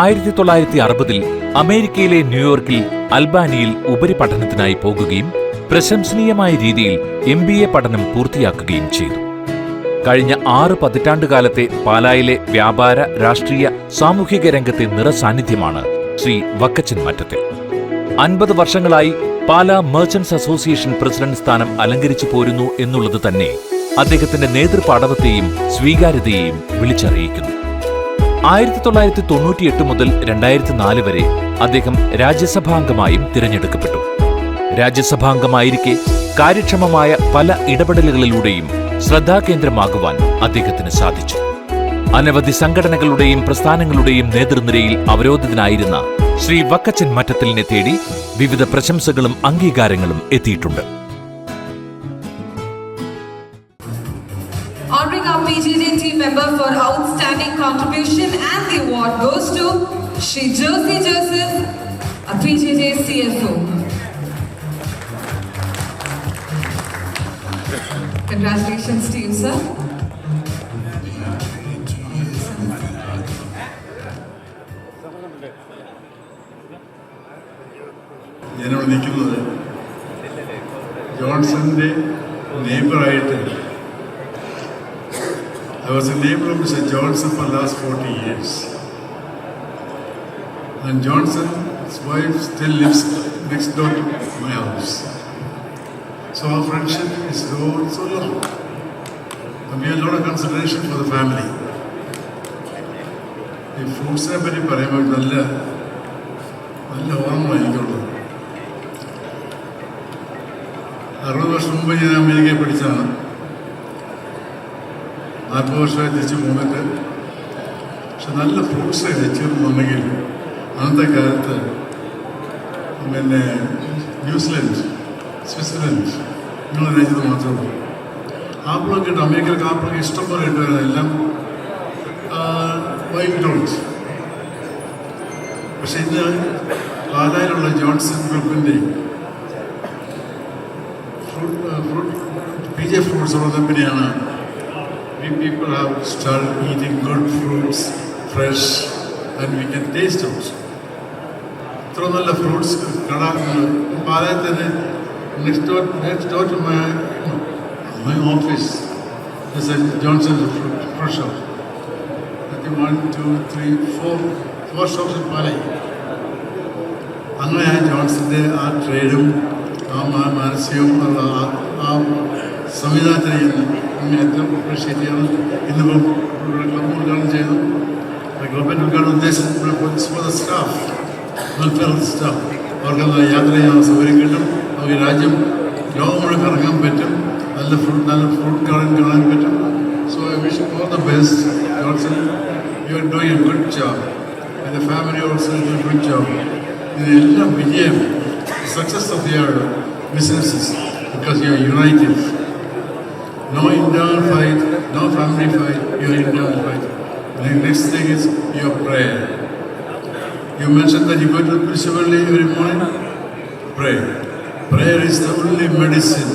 1960 അമേരിക്കയിലെ ന്യൂയോർക്കിൽ അൽബാനിയിൽ ഉപരിപഠനത്തിനായി പോകുകയും പ്രശംസനീയമായ രീതിയിൽ MBA പഠനം പൂർത്തിയാക്കുകയും ചെയ്തു. കഴിഞ്ഞ 6 പതിറ്റാണ്ടുകാലത്തെ പാലായിലെ വ്യാപാര, രാഷ്ട്രീയ, സാമൂഹിക രംഗത്തെ നിറസാന്നിധ്യമാണ് ശ്രീ വക്കച്ചൻ മറ്റത്തിൽ. 50 വർഷങ്ങളായി പാലാ മെർച്ചന്റ്സ് അസോസിയേഷൻ പ്രസിഡന്റ് സ്ഥാനം അലങ്കരിച്ചു പോരുന്നു എന്നുള്ളത് തന്നെ അദ്ദേഹത്തിന്റെ നേതൃപാടവത്തെയും സ്വീകാര്യതയെയും വിളിച്ചറിയിക്കുന്നു. 1998 മുതൽ 2004 വരെ അദ്ദേഹം രാജ്യസഭാംഗമായും തിരഞ്ഞെടുക്കപ്പെട്ടു. രാജ്യസഭാംഗമായിരിക്കെ കാര്യക്ഷമമായ പല ഇടപെടലുകളിലൂടെയും ശ്രദ്ധാകേന്ദ്രമാകുവാൻ അദ്ദേഹത്തിന് സാധിച്ചു. അനവധി സംഘടനകളുടെയും പ്രസ്ഥാനങ്ങളുടെയും നേതൃനിരയിൽ അവരോധിതനായിരുന്ന ശ്രീ വക്കച്ചൻ മറ്റത്തിലിനെ തേടി വിവിധ പ്രശംസകളും അംഗീകാരങ്ങളും എത്തിയിട്ടുണ്ട്. Honoring our PJJ team member for outstanding contribution, and the award goes to Shri Josie Joseph, a PJJ CFO. Congratulations to you, sir. ഞാനിവിടെ നിൽക്കുന്നത് ജോൺസന്റെ നെയ്ബറായിട്ട്. I was a neighbor of Mr. Johnson for the last 40 years. And Johnson's wife still lives next door to my house. So our friendship is so long. And we have a lot of consideration for the family. ഈ ഫ്രൂട്ട്സിനെ പറ്റി പറയുമ്പോൾ നല്ല ഓർമ്മ എനിക്കുള്ളത്. 60 വർഷം മുമ്പ് ഞാൻ അമേരിക്കയിൽ പഠിച്ചതാണ്. 40 വർഷമായി തിരിച്ചു പോന്നിട്ട്. പക്ഷെ നല്ല ഫ്രൂട്ട്സ് കഴിച്ചിരുന്നുണ്ടെങ്കിൽ അന്നത്തെ കാലത്ത് പിന്നെ ന്യൂസിലൻഡ്, സ്വിറ്റ്സർലൻഡ് ഇങ്ങനെയുള്ള രാജ്യത്ത് മാത്രമേ ആപ്പിളൊക്കെ ഇട്ട് അമേരിക്കയിലൊക്കെ ആപ്പിളൊക്കെ ഇഷ്ടംപോലെ കിട്ടുമായിരുന്നു. എല്ലാം വൈകിട്ടുണ്ട്. പക്ഷെ ഇന്ന് പാലായിലുള്ള ജോൺസൺ ഗ്രൂപ്പിൻ്റെ PJ Fruits ഉള്ള കമ്പനിയാണ്. We people have started eating good fruits, fresh, and we can taste it. ഇത്ര നല്ല ഫ്രൂട്ട്സ് കാണാറുണ്ട്. പാലായിൽ തന്നെ next door to my office is a Johnson fruit shop. I think 1, 2, 3, 4 shops in Palai. അങ്ങനെ ആ ജോൺസന്റെ ആ ട്രേഡും ആ മാനസികവും ആ സംവിധാനത്തിന് ഏറ്റവും അപ്രീഷിയേറ്റ് ചെയ്യണം. ഇന്നിപ്പം ക്ലബ് ഉദ്ഘാടനം ചെയ്തു. ക്ലബിൻ്റെ ഉദ്ഘാടന ഉദ്ദേശം സ്റ്റാഫ്, വെൽഫെയർ സ്റ്റാഫ്, അവർക്ക് യാത്ര ചെയ്യാൻ സൗകര്യം കിട്ടും. അവർക്ക് രാജ്യം ലോകം മുഴുവൻ ഇറങ്ങാൻ പറ്റും. നല്ല ഫ്രൂട്ട് ഗാർഡൻ കാണാൻ പറ്റും. So I wish all the best Johnson. You are doing A good job. And the family also do A good job. ഇതിനെല്ലാം വിജയം, success of your businesses, because you are united. No internal fight, no family fight, your internal fight. The next thing is your prayer. You mentioned that you go to the principality every morning. Pray. Prayer is the only medicine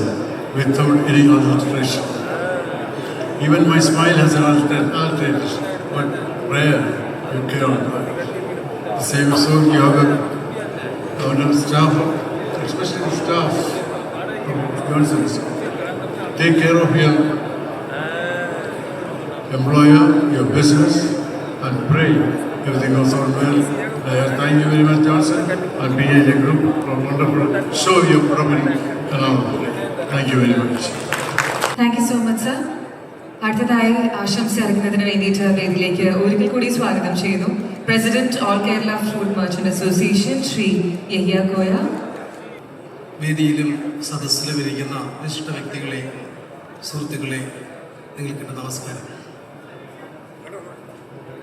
without any alteration. Even my smile has an alteration, but prayer you cannot. The same so you have a staff, especially the staff from Johnson's. Take care of your employer, your business, and pray everything goes on well. Thank you very much, Johnson, and PJJ Group for wonderful show you properly. Thank you very much. Thank you so much, sir. അടുത്തതായി ആശംസ അറിയിക്കുന്നതിന് വേണ്ടിയിട്ട് വേദിയിലേക്ക് ഒരിക്കൽ കൂടി സ്വാഗതം ചെയ്യുന്നു president all Kerala fruit merchant association Shri Yahiya Koya. വേദിയിലും സദസ്സിലും ഇരിക്കുന്ന വിശിഷ്ട വ്യക്തികളെ, സുഹൃത്തുക്കളെ, നിങ്ങൾക്ക് നമസ്കാരം.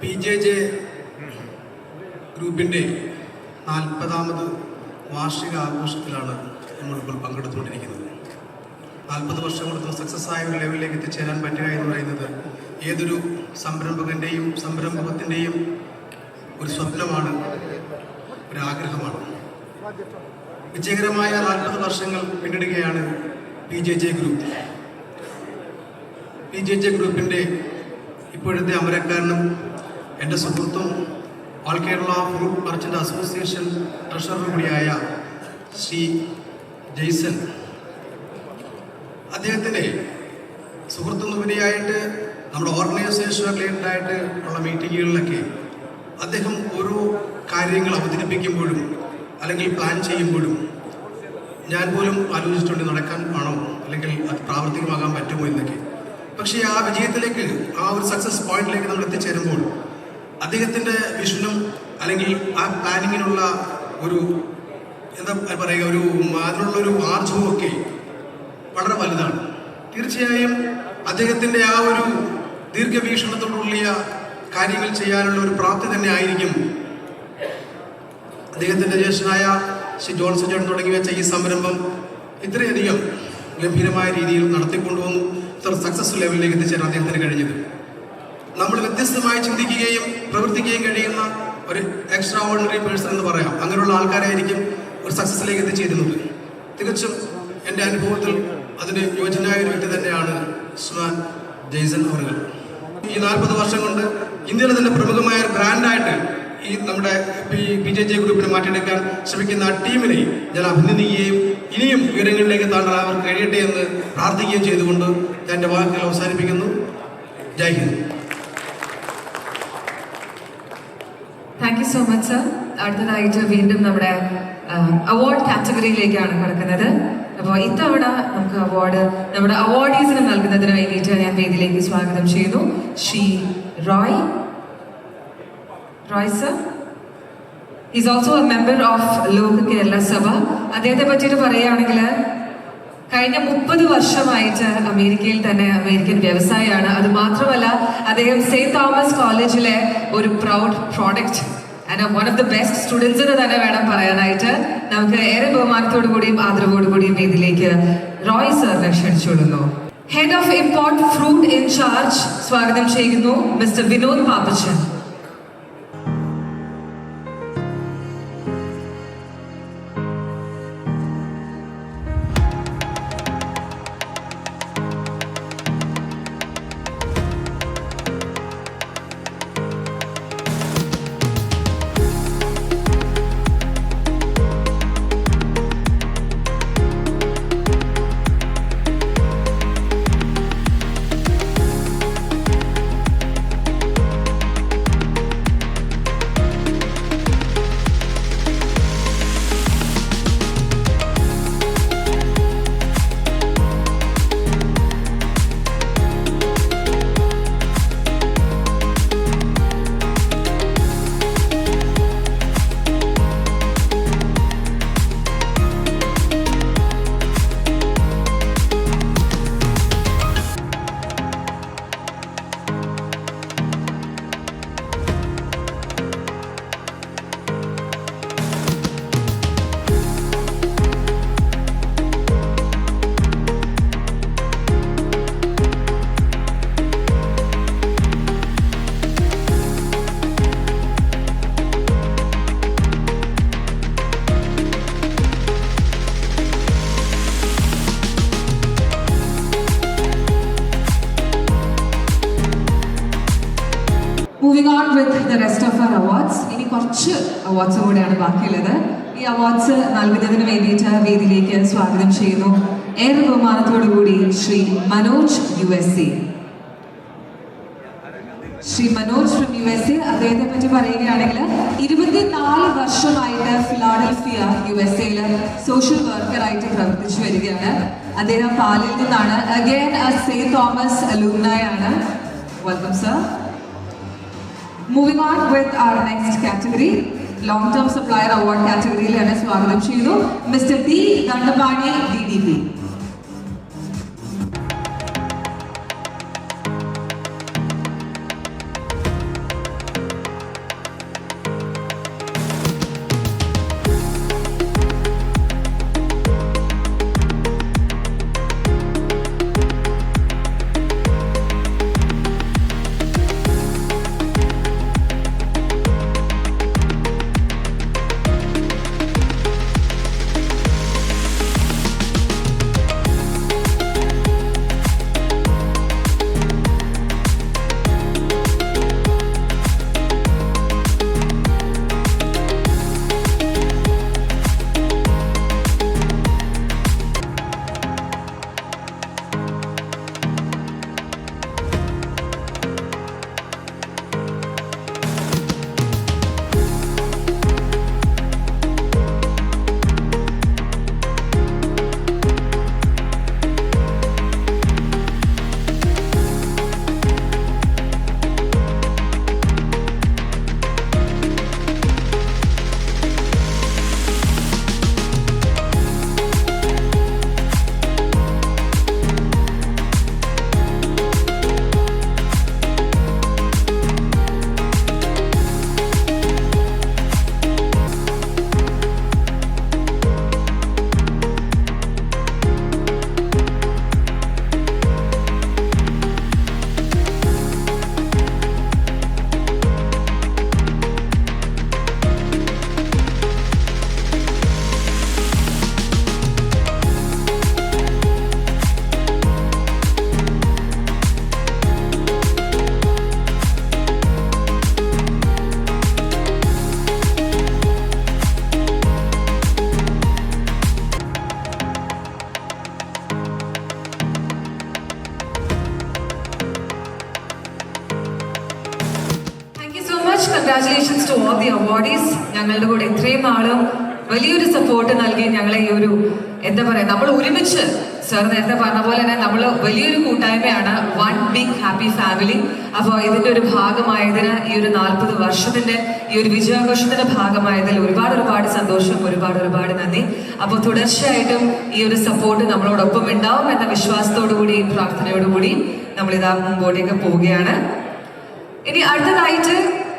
PJJ ഗ്രൂപ്പിൻ്റെ 40ാമത് വാർഷിക ആഘോഷത്തിലാണ് നമ്മളിപ്പോൾ പങ്കെടുത്തുകൊണ്ടിരിക്കുന്നത്. 40 വർഷം കൊടുത്ത് സക്സസ് ആയ ഒരു ലെവലിലേക്ക് എത്തിച്ചേരാൻ പറ്റുക എന്ന് പറയുന്നത് ഏതൊരു സംരംഭകൻ്റെയും സംരംഭകത്തിൻ്റെയും ഒരു സ്വപ്നമാണ്, ഒരു ആഗ്രഹമാണ്. വിജയകരമായ 40 വർഷങ്ങൾ പിന്നിടുകയാണ് PJJ ഗ്രൂപ്പ്. PJJ ഗ്രൂപ്പിൻ്റെ ഇപ്പോഴത്തെ അമരക്കാരനും എൻ്റെ സുഹൃത്തും all Kerala fruit merchant association treasurer കൂടിയായ ശ്രീ ജെയ്സൺ. അദ്ദേഹത്തിൻ്റെ സുഹൃത്തുനിപരിയായിട്ട് നമ്മുടെ ഓർഗനൈസേഷൻ റിലേറ്റഡായിട്ട് ഉള്ള മീറ്റിങ്ങുകളിലൊക്കെ അദ്ദേഹം ഓരോ കാര്യങ്ങൾ അവതരിപ്പിക്കുമ്പോഴും അല്ലെങ്കിൽ പ്ലാൻ ചെയ്യുമ്പോഴും ഞാൻ പോലും ആലോചിച്ചിട്ടുണ്ട് നടക്കാൻ ആണോ അല്ലെങ്കിൽ അത് പ്രാവർത്തികമാകാൻ പറ്റുമോ എന്നൊക്കെ. പക്ഷേ ആ വിജയത്തിലേക്ക്, ആ ഒരു സക്സസ് പോയിന്റിലേക്ക് നമ്മൾ എത്തിച്ചേരുമ്പോൾ അദ്ദേഹത്തിൻ്റെ വിഷനും അല്ലെങ്കിൽ ആ പ്ലാനിങ്ങിനുള്ള ഒരു എന്താ പറയുക, അതിനുള്ളൊരു ആർജവും ഒക്കെ വളരെ വലുതാണ്. തീർച്ചയായും അദ്ദേഹത്തിൻ്റെ ആ ഒരു ദീർഘവീക്ഷണത്തോടുള്ള കാര്യങ്ങൾ ചെയ്യാനുള്ള ഒരു പ്രാപ്തി തന്നെ ആയിരിക്കും അദ്ദേഹത്തിൻ്റെ ജ്യേഷ്ഠനായ ശ്രീ ജോൺസൺ ചേട്ടൻ തുടങ്ങി വെച്ച ഈ സംരംഭം ഇത്രയധികം ഗംഭീരമായ രീതിയിൽ നടത്തിക്കൊണ്ടുവന്നു ഇത്ര സക്സസ് ലെവലിലേക്ക് എത്തിച്ചേരാൻ അദ്ദേഹത്തിന് കഴിഞ്ഞത്. നമ്മൾ വ്യത്യസ്തമായി ചിന്തിക്കുകയും പ്രവർത്തിക്കുകയും കഴിയുന്ന ഒരു എക്സ്ട്രാ ഓർഡിനറി പേഴ്സൺ എന്ന് പറയാം. അങ്ങനെയുള്ള ആൾക്കാരായിരിക്കും ഒരു സക്സസ്സിലേക്ക് എത്തിച്ചേരുന്നത്. തികച്ചും എൻ്റെ അനുഭവത്തിൽ അതിന് യോജ്യനായ ഒരു വ്യക്തി തന്നെയാണ് ശ്രീമാൻ ജെയ്സൺ അവர்கள். ഈ 40 വർഷം കൊണ്ട് ഇന്ത്യയിലെ തന്നെ പ്രമുഖമായ ഒരു ബ്രാൻഡായിട്ട് ഈ നമ്മുടെ PJJ ഗ്രൂപ്പിനെ മാറ്റിയെടുക്കാൻ ശ്രമിക്കുന്ന ആ ടീമിനെ ഞാൻ അഭിനന്ദിക്കുകയും ഇനിയും ഉയരങ്ങളിലേക്ക് താണ്ടാൻ അവർക്ക് കഴിയട്ടെ എന്ന് പ്രാർത്ഥിക്കുകയും ചെയ്തുകൊണ്ട് ഞാൻ എൻ്റെ വാക്കുകൾ അവസാനിപ്പിക്കുന്നു. ജയ് Hind. Thank you so much sir. അടുത്തതായിട്ട് വീണ്ടും നമ്മുടെ അവാർഡ് കാറ്റഗറിയിലേക്കാണ് കിടക്കുന്നത്. അപ്പോൾ ഇത്തവണ നമുക്ക് അവാർഡ് നമ്മുടെ അവാർഡീസിന് നൽകുന്നതിന് വേണ്ടിയിട്ട് ഞാൻ വേദിയിലേക്ക് സ്വാഗതം ചെയ്യുന്നു Shri Roy sir. Is also A member of ലോക കേരള സഭ. അദ്ദേഹത്തെ പറ്റിയിട്ട് പറയുകയാണെങ്കിൽ കഴിഞ്ഞ 30 വർഷമായിട്ട് അമേരിക്കയിൽ തന്നെ അമേരിക്കൻ വ്യവസായിയാണ്. അത് മാത്രമല്ല അദ്ദേഹം സെയിന്റ് തോമസ് കോളേജിലെ ഒരു proud product and one of the best students എന്ന് തന്നെ വേണം പറയാനായിട്ട്. നമുക്ക് ഏറെ ബഹുമാനത്തോടു കൂടിയും ആദരവോടു കൂടിയും ഇതിലേക്ക് റോയ് സാറിനെ ക്ഷണിച്ചുകൊള്ളുന്നു. Head of import fruit in charge സ്വാഗതം ചെയ്യുന്നു mister Vinod Pappachan. Moving on with the rest of our awards. ഇനി കുറച്ച് അവാർഡ്സ് കൂടെയാണ് ബാക്കിയുള്ളത്. ഈ അവാർഡ്സ് നൽകുന്നതിന് വേണ്ടിയിട്ട് വേദിയിലേക്ക് സ്വാഗതം ചെയ്യുന്നു ഏറെ ബഹുമാനത്തോടു കൂടി Shri Manoj USA. Shri Manoj from USA. അദ്ദേഹത്തെ പറ്റി പറയുകയാണെങ്കിൽ 24 വർഷമായിട്ട് ഫിലാഡൽഫിയ USA സോഷ്യൽ വർക്കറായിട്ട് പ്രവർത്തിച്ചു വരികയാണ്. അദ്ദേഹം പാലിൽ നിന്നാണ്. അഗൈൻ സെയിന്റ് തോമസ് അലൂമിനായി ആണ്. Welcome sir. Moving on with our next category, long-term supplier award category ലാണ് സ്വാഗതം ചെയ്യുന്നു mister D. Dandapani DDP. The awardees ഞങ്ങളുടെ കൂടെ ഇത്രയും നാളും വലിയൊരു സപ്പോർട്ട് നൽകി ഞങ്ങളെ ഈ ഒരു എന്താ പറയാ നമ്മൾ ഒരുമിച്ച് സാർ നേരത്തെ പറഞ്ഞ പോലെ തന്നെ നമ്മൾ വലിയൊരു കൂട്ടായ്മയാണ്, വൺ ബിഗ് ഹാപ്പി ഫാമിലി. അപ്പോൾ ഇതിന്റെ ഒരു ഭാഗമായതിന് ഈ ഒരു 40 വർഷത്തിന്റെ ഈ ഒരു വിജയാഘോഷത്തിന്റെ ഭാഗമായതിൽ ഒരുപാട് സന്തോഷം, ഒരുപാട് നന്ദി. അപ്പോൾ തുടർച്ചയായിട്ടും ഈ ഒരു സപ്പോർട്ട് നമ്മളോടൊപ്പം ഉണ്ടാവും എന്ന വിശ്വാസത്തോടുകൂടി പ്രാർത്ഥനയോടുകൂടി നമ്മളിതാ മുമ്പോട്ടേക്ക് പോവുകയാണ്. ഇനി അടുത്തതായിട്ട്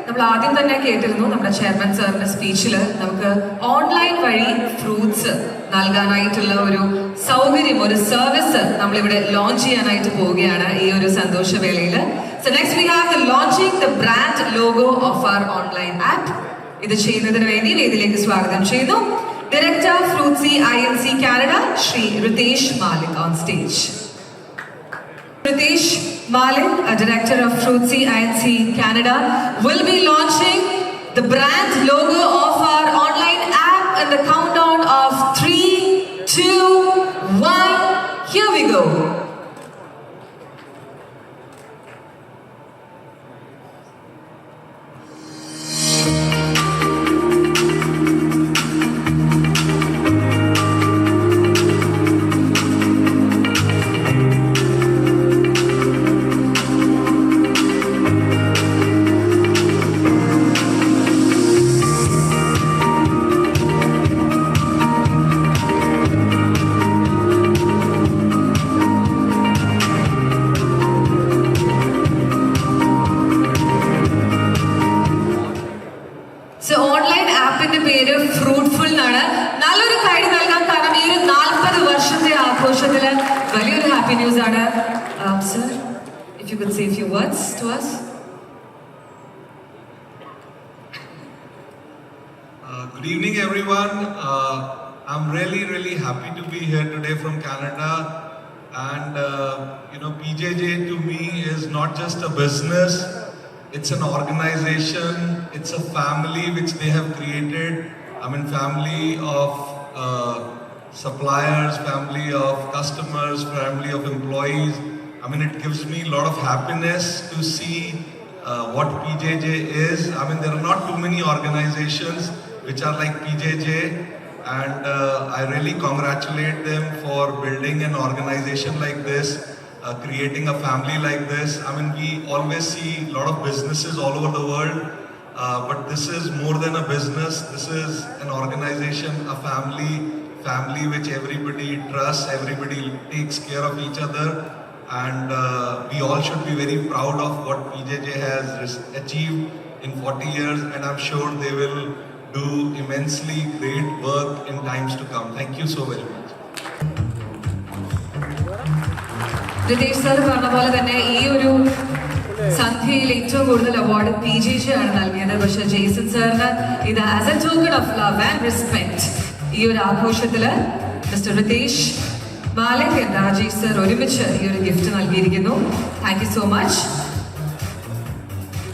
നമ്മൾ ആദ്യം തന്നെ കേട്ടിരുന്നു നമ്മുടെ ചെയർമാൻ സാറിന്റെ സ്പീച്ചിൽ നമുക്ക് ഓൺലൈൻ വഴി ഫ്രൂട്ട്സ് നൽകാനായിട്ടുള്ള ഒരു സൗകര്യം, ഒരു സർവീസ് നമ്മളിവിടെ ലോഞ്ച് ചെയ്യാനായിട്ട് പോവുകയാണ് ഈ ഒരു സന്തോഷവേളയിൽ. So next we have the launching the brand logo of our online app. ഇത് ചെയ്യുന്നതിന് വേണ്ടി വേദിയിലേക്ക് സ്വാഗതം ചെയ്യുന്നു ഡയറക്ടർ ഫ്രൂട്ട്സി INC Canada Shri Ritesh Malik on stage. Ritesh Malik, a director of Fruitsy INC Canada, will be launching the brand logo of our online app in the countdown of 3, 2, 1. Here we go. പേര് fruitful എന്നാണ്. നല്ലൊരു കൈ നൽകാൻ കാരണം ഈ ഒരു 40 വർഷത്തെ ആഘോഷത്തില് വലിയൊരു ഹാപ്പി ന്യൂസ് ആണ്. Sir, if you could say a few words to us. Good evening, everyone. I'm really happy to be here today from Canada. And PJJ to me is not just a business. It's an organization, it's a family which they have created. I mean, family of suppliers, family of customers, family of employees. I mean, it gives me a lot of happiness to see what PJJ is. I mean, there are not too many organizations which are like PJJ, and I really congratulate them for building an organization like this. Creating a family like this. I mean, we always see a lot of businesses all over the world, but this is more than a business. This is an organization, a family which everybody trusts, everybody takes care of each other, and we all should be very proud of what PJJ has achieved in 40 years, and I'm sure they will do immensely great work in times to come. Thank you so very much. Ritesh sir പറഞ്ഞ പോലെ തന്നെ ഈ ഒരു സന്ധ്യയിൽ ഏറ്റവും കൂടുതൽ award PJJ ആണ് നൽകിയത്. പക്ഷെ ജെയ്സൺ സാറിന് ഇത് as a token of love and respect ഈ ഒരു ആഘോഷത്തില് mister Ritesh Malik and Rajesh sir ഒരുമിച്ച് ഈ ഒരു ഗിഫ്റ്റ് നൽകിയിരിക്കുന്നു. Thank you so much.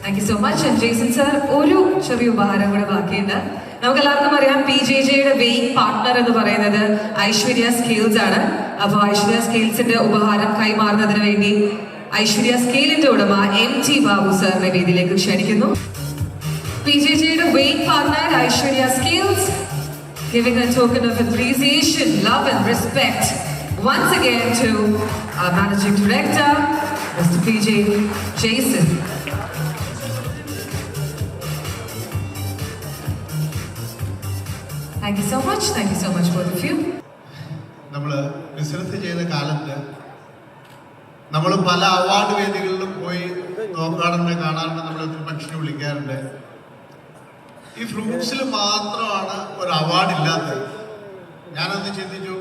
Thank you so much. Jason sir ഒരു ചെറിയ ഉപഹാരം കൂടെ ബാക്കിയുണ്ട്. നമുക്ക് എല്ലാവർക്കും അറിയാം PJJയുടെ വെയിങ് പാർട്ട്ണർ എന്ന് പറയുന്നത് ഐശ്വര്യ സ്കെയിൽസ് ആണ്. അപ്പോൾ ഐശ്വര്യ സ്കെയിൽസിന്റെ ഉപഹാരം കൈമാറുന്നതിന് വേണ്ടി ഐശ്വര്യ സ്കെയിലിന്റെ ഉടമ MT ബാബു സാറിനെ വേദിയിലേക്ക് ക്ഷണിക്കുന്നു. PJJയുടെ weighing partner Aishwarya scales giving a token of appreciation, love and respect once again to our managing director Mr. PJ Jason. Thank you so much both of you. നമ്മൾ ബിസിനസ് ചെയ്ത കാലത്ത് നമ്മൾ പല അവാർഡ് വേദികളിലും പോയി നോക്കാറുണ്ട്, കാണാറുണ്ട്, നമ്മൾ ഫംഗ്ഷന് വിളിക്കാറുണ്ട്. ഈ ഫ്രൂട്ട്സിൽ മാത്രമാണ് ഒരു അവാർഡ് ഇല്ലാത്തത്. ഞാനൊന്ന് ചിന്തിച്ചു,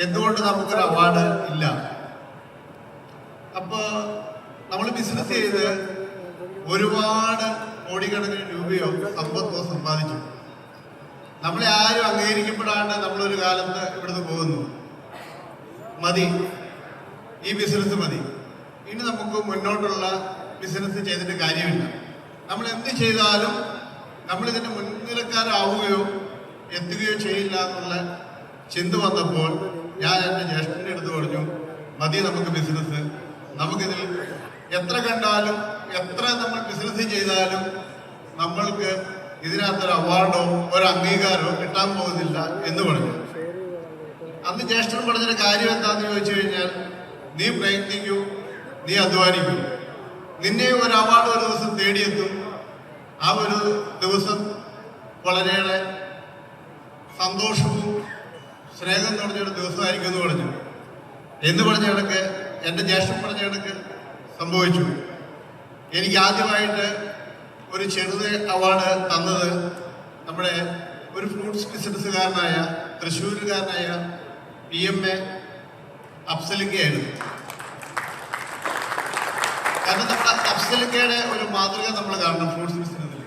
എന്തുകൊണ്ട് നമുക്കൊരു അവാർഡ് ഇല്ല? അപ്പോൾ നമ്മൾ ബിസിനസ് ചെയ്ത് ഒരുപാട് കോടിക്കണക്കിന് രൂപയോ സമ്പത്തോ സമ്പാദിച്ചു. നമ്മളെ ആരും അംഗീകരിക്കപ്പെടാണ്ട് നമ്മളൊരു കാലത്ത് ഇവിടുന്ന് പോകുന്നു. മതി, ഈ ബിസിനസ് മതി, ഇനി നമുക്ക് മുന്നോട്ടുള്ള ബിസിനസ് ചെയ്തിട്ട് കാര്യമില്ല. നമ്മൾ എന്ത് ചെയ്താലും നമ്മളിതിൻ്റെ മുൻനിരക്കാരാവുകയോ എത്തുകയോ ചെയ്യില്ല എന്നുള്ള ചിന്ത വന്നപ്പോൾ ഞാൻ എൻ്റെ ജ്യേഷ്ഠൻ്റെ അടുത്ത് പറഞ്ഞു, മതി നമുക്ക് ബിസിനസ്. നമുക്കിതിൽ എത്ര കണ്ടാലും എത്ര നമ്മൾ ബിസിനസ് ചെയ്താലും നമ്മൾക്ക് ഇതിനകത്തൊരു അവാർഡോ ഒരു അംഗീകാരമോ കിട്ടാൻ പോകുന്നില്ല എന്ന് പറഞ്ഞു. അന്ന് ജ്യേഷ്ഠൻ പറഞ്ഞൊരു കാര്യം എന്താണെന്ന് ചോദിച്ചു കഴിഞ്ഞാൽ, നീ പ്രയത്നിക്കൂ, നീ അധ്വാനിക്കൂ, നിന്നെ ഒരു അവാർഡ് ഒരു ദിവസം തേടിയെത്തും, ആ ഒരു ദിവസം വളരെയേറെ സന്തോഷവും സ്നേഹം നിറഞ്ഞൊരു ദിവസമായിരിക്കും എന്ന് പറഞ്ഞു. എന്ന് പറഞ്ഞ കണക്ക് എൻ്റെ ജ്യേഷ്ഠൻ പറഞ്ഞ കണക്ക് സംഭവിച്ചു. എനിക്ക് ആദ്യമായിട്ട് ഒരു ചെറുത് അവാർഡ് തന്നത് നമ്മുടെ ഒരു ഫ്രൂട്ട്സ് ബിസിനസ്സുകാരനായ തൃശ്ശൂരുകാരനായ PMA അഫ്സലിക്കയായിരുന്നു. കാരണം നമ്മുടെ അഫ്സലിക്കയുടെ ഒരു മാതൃക നമ്മൾ കാണണം ഫ്രൂട്ട്സ് ബിസിനസ്സിൽ.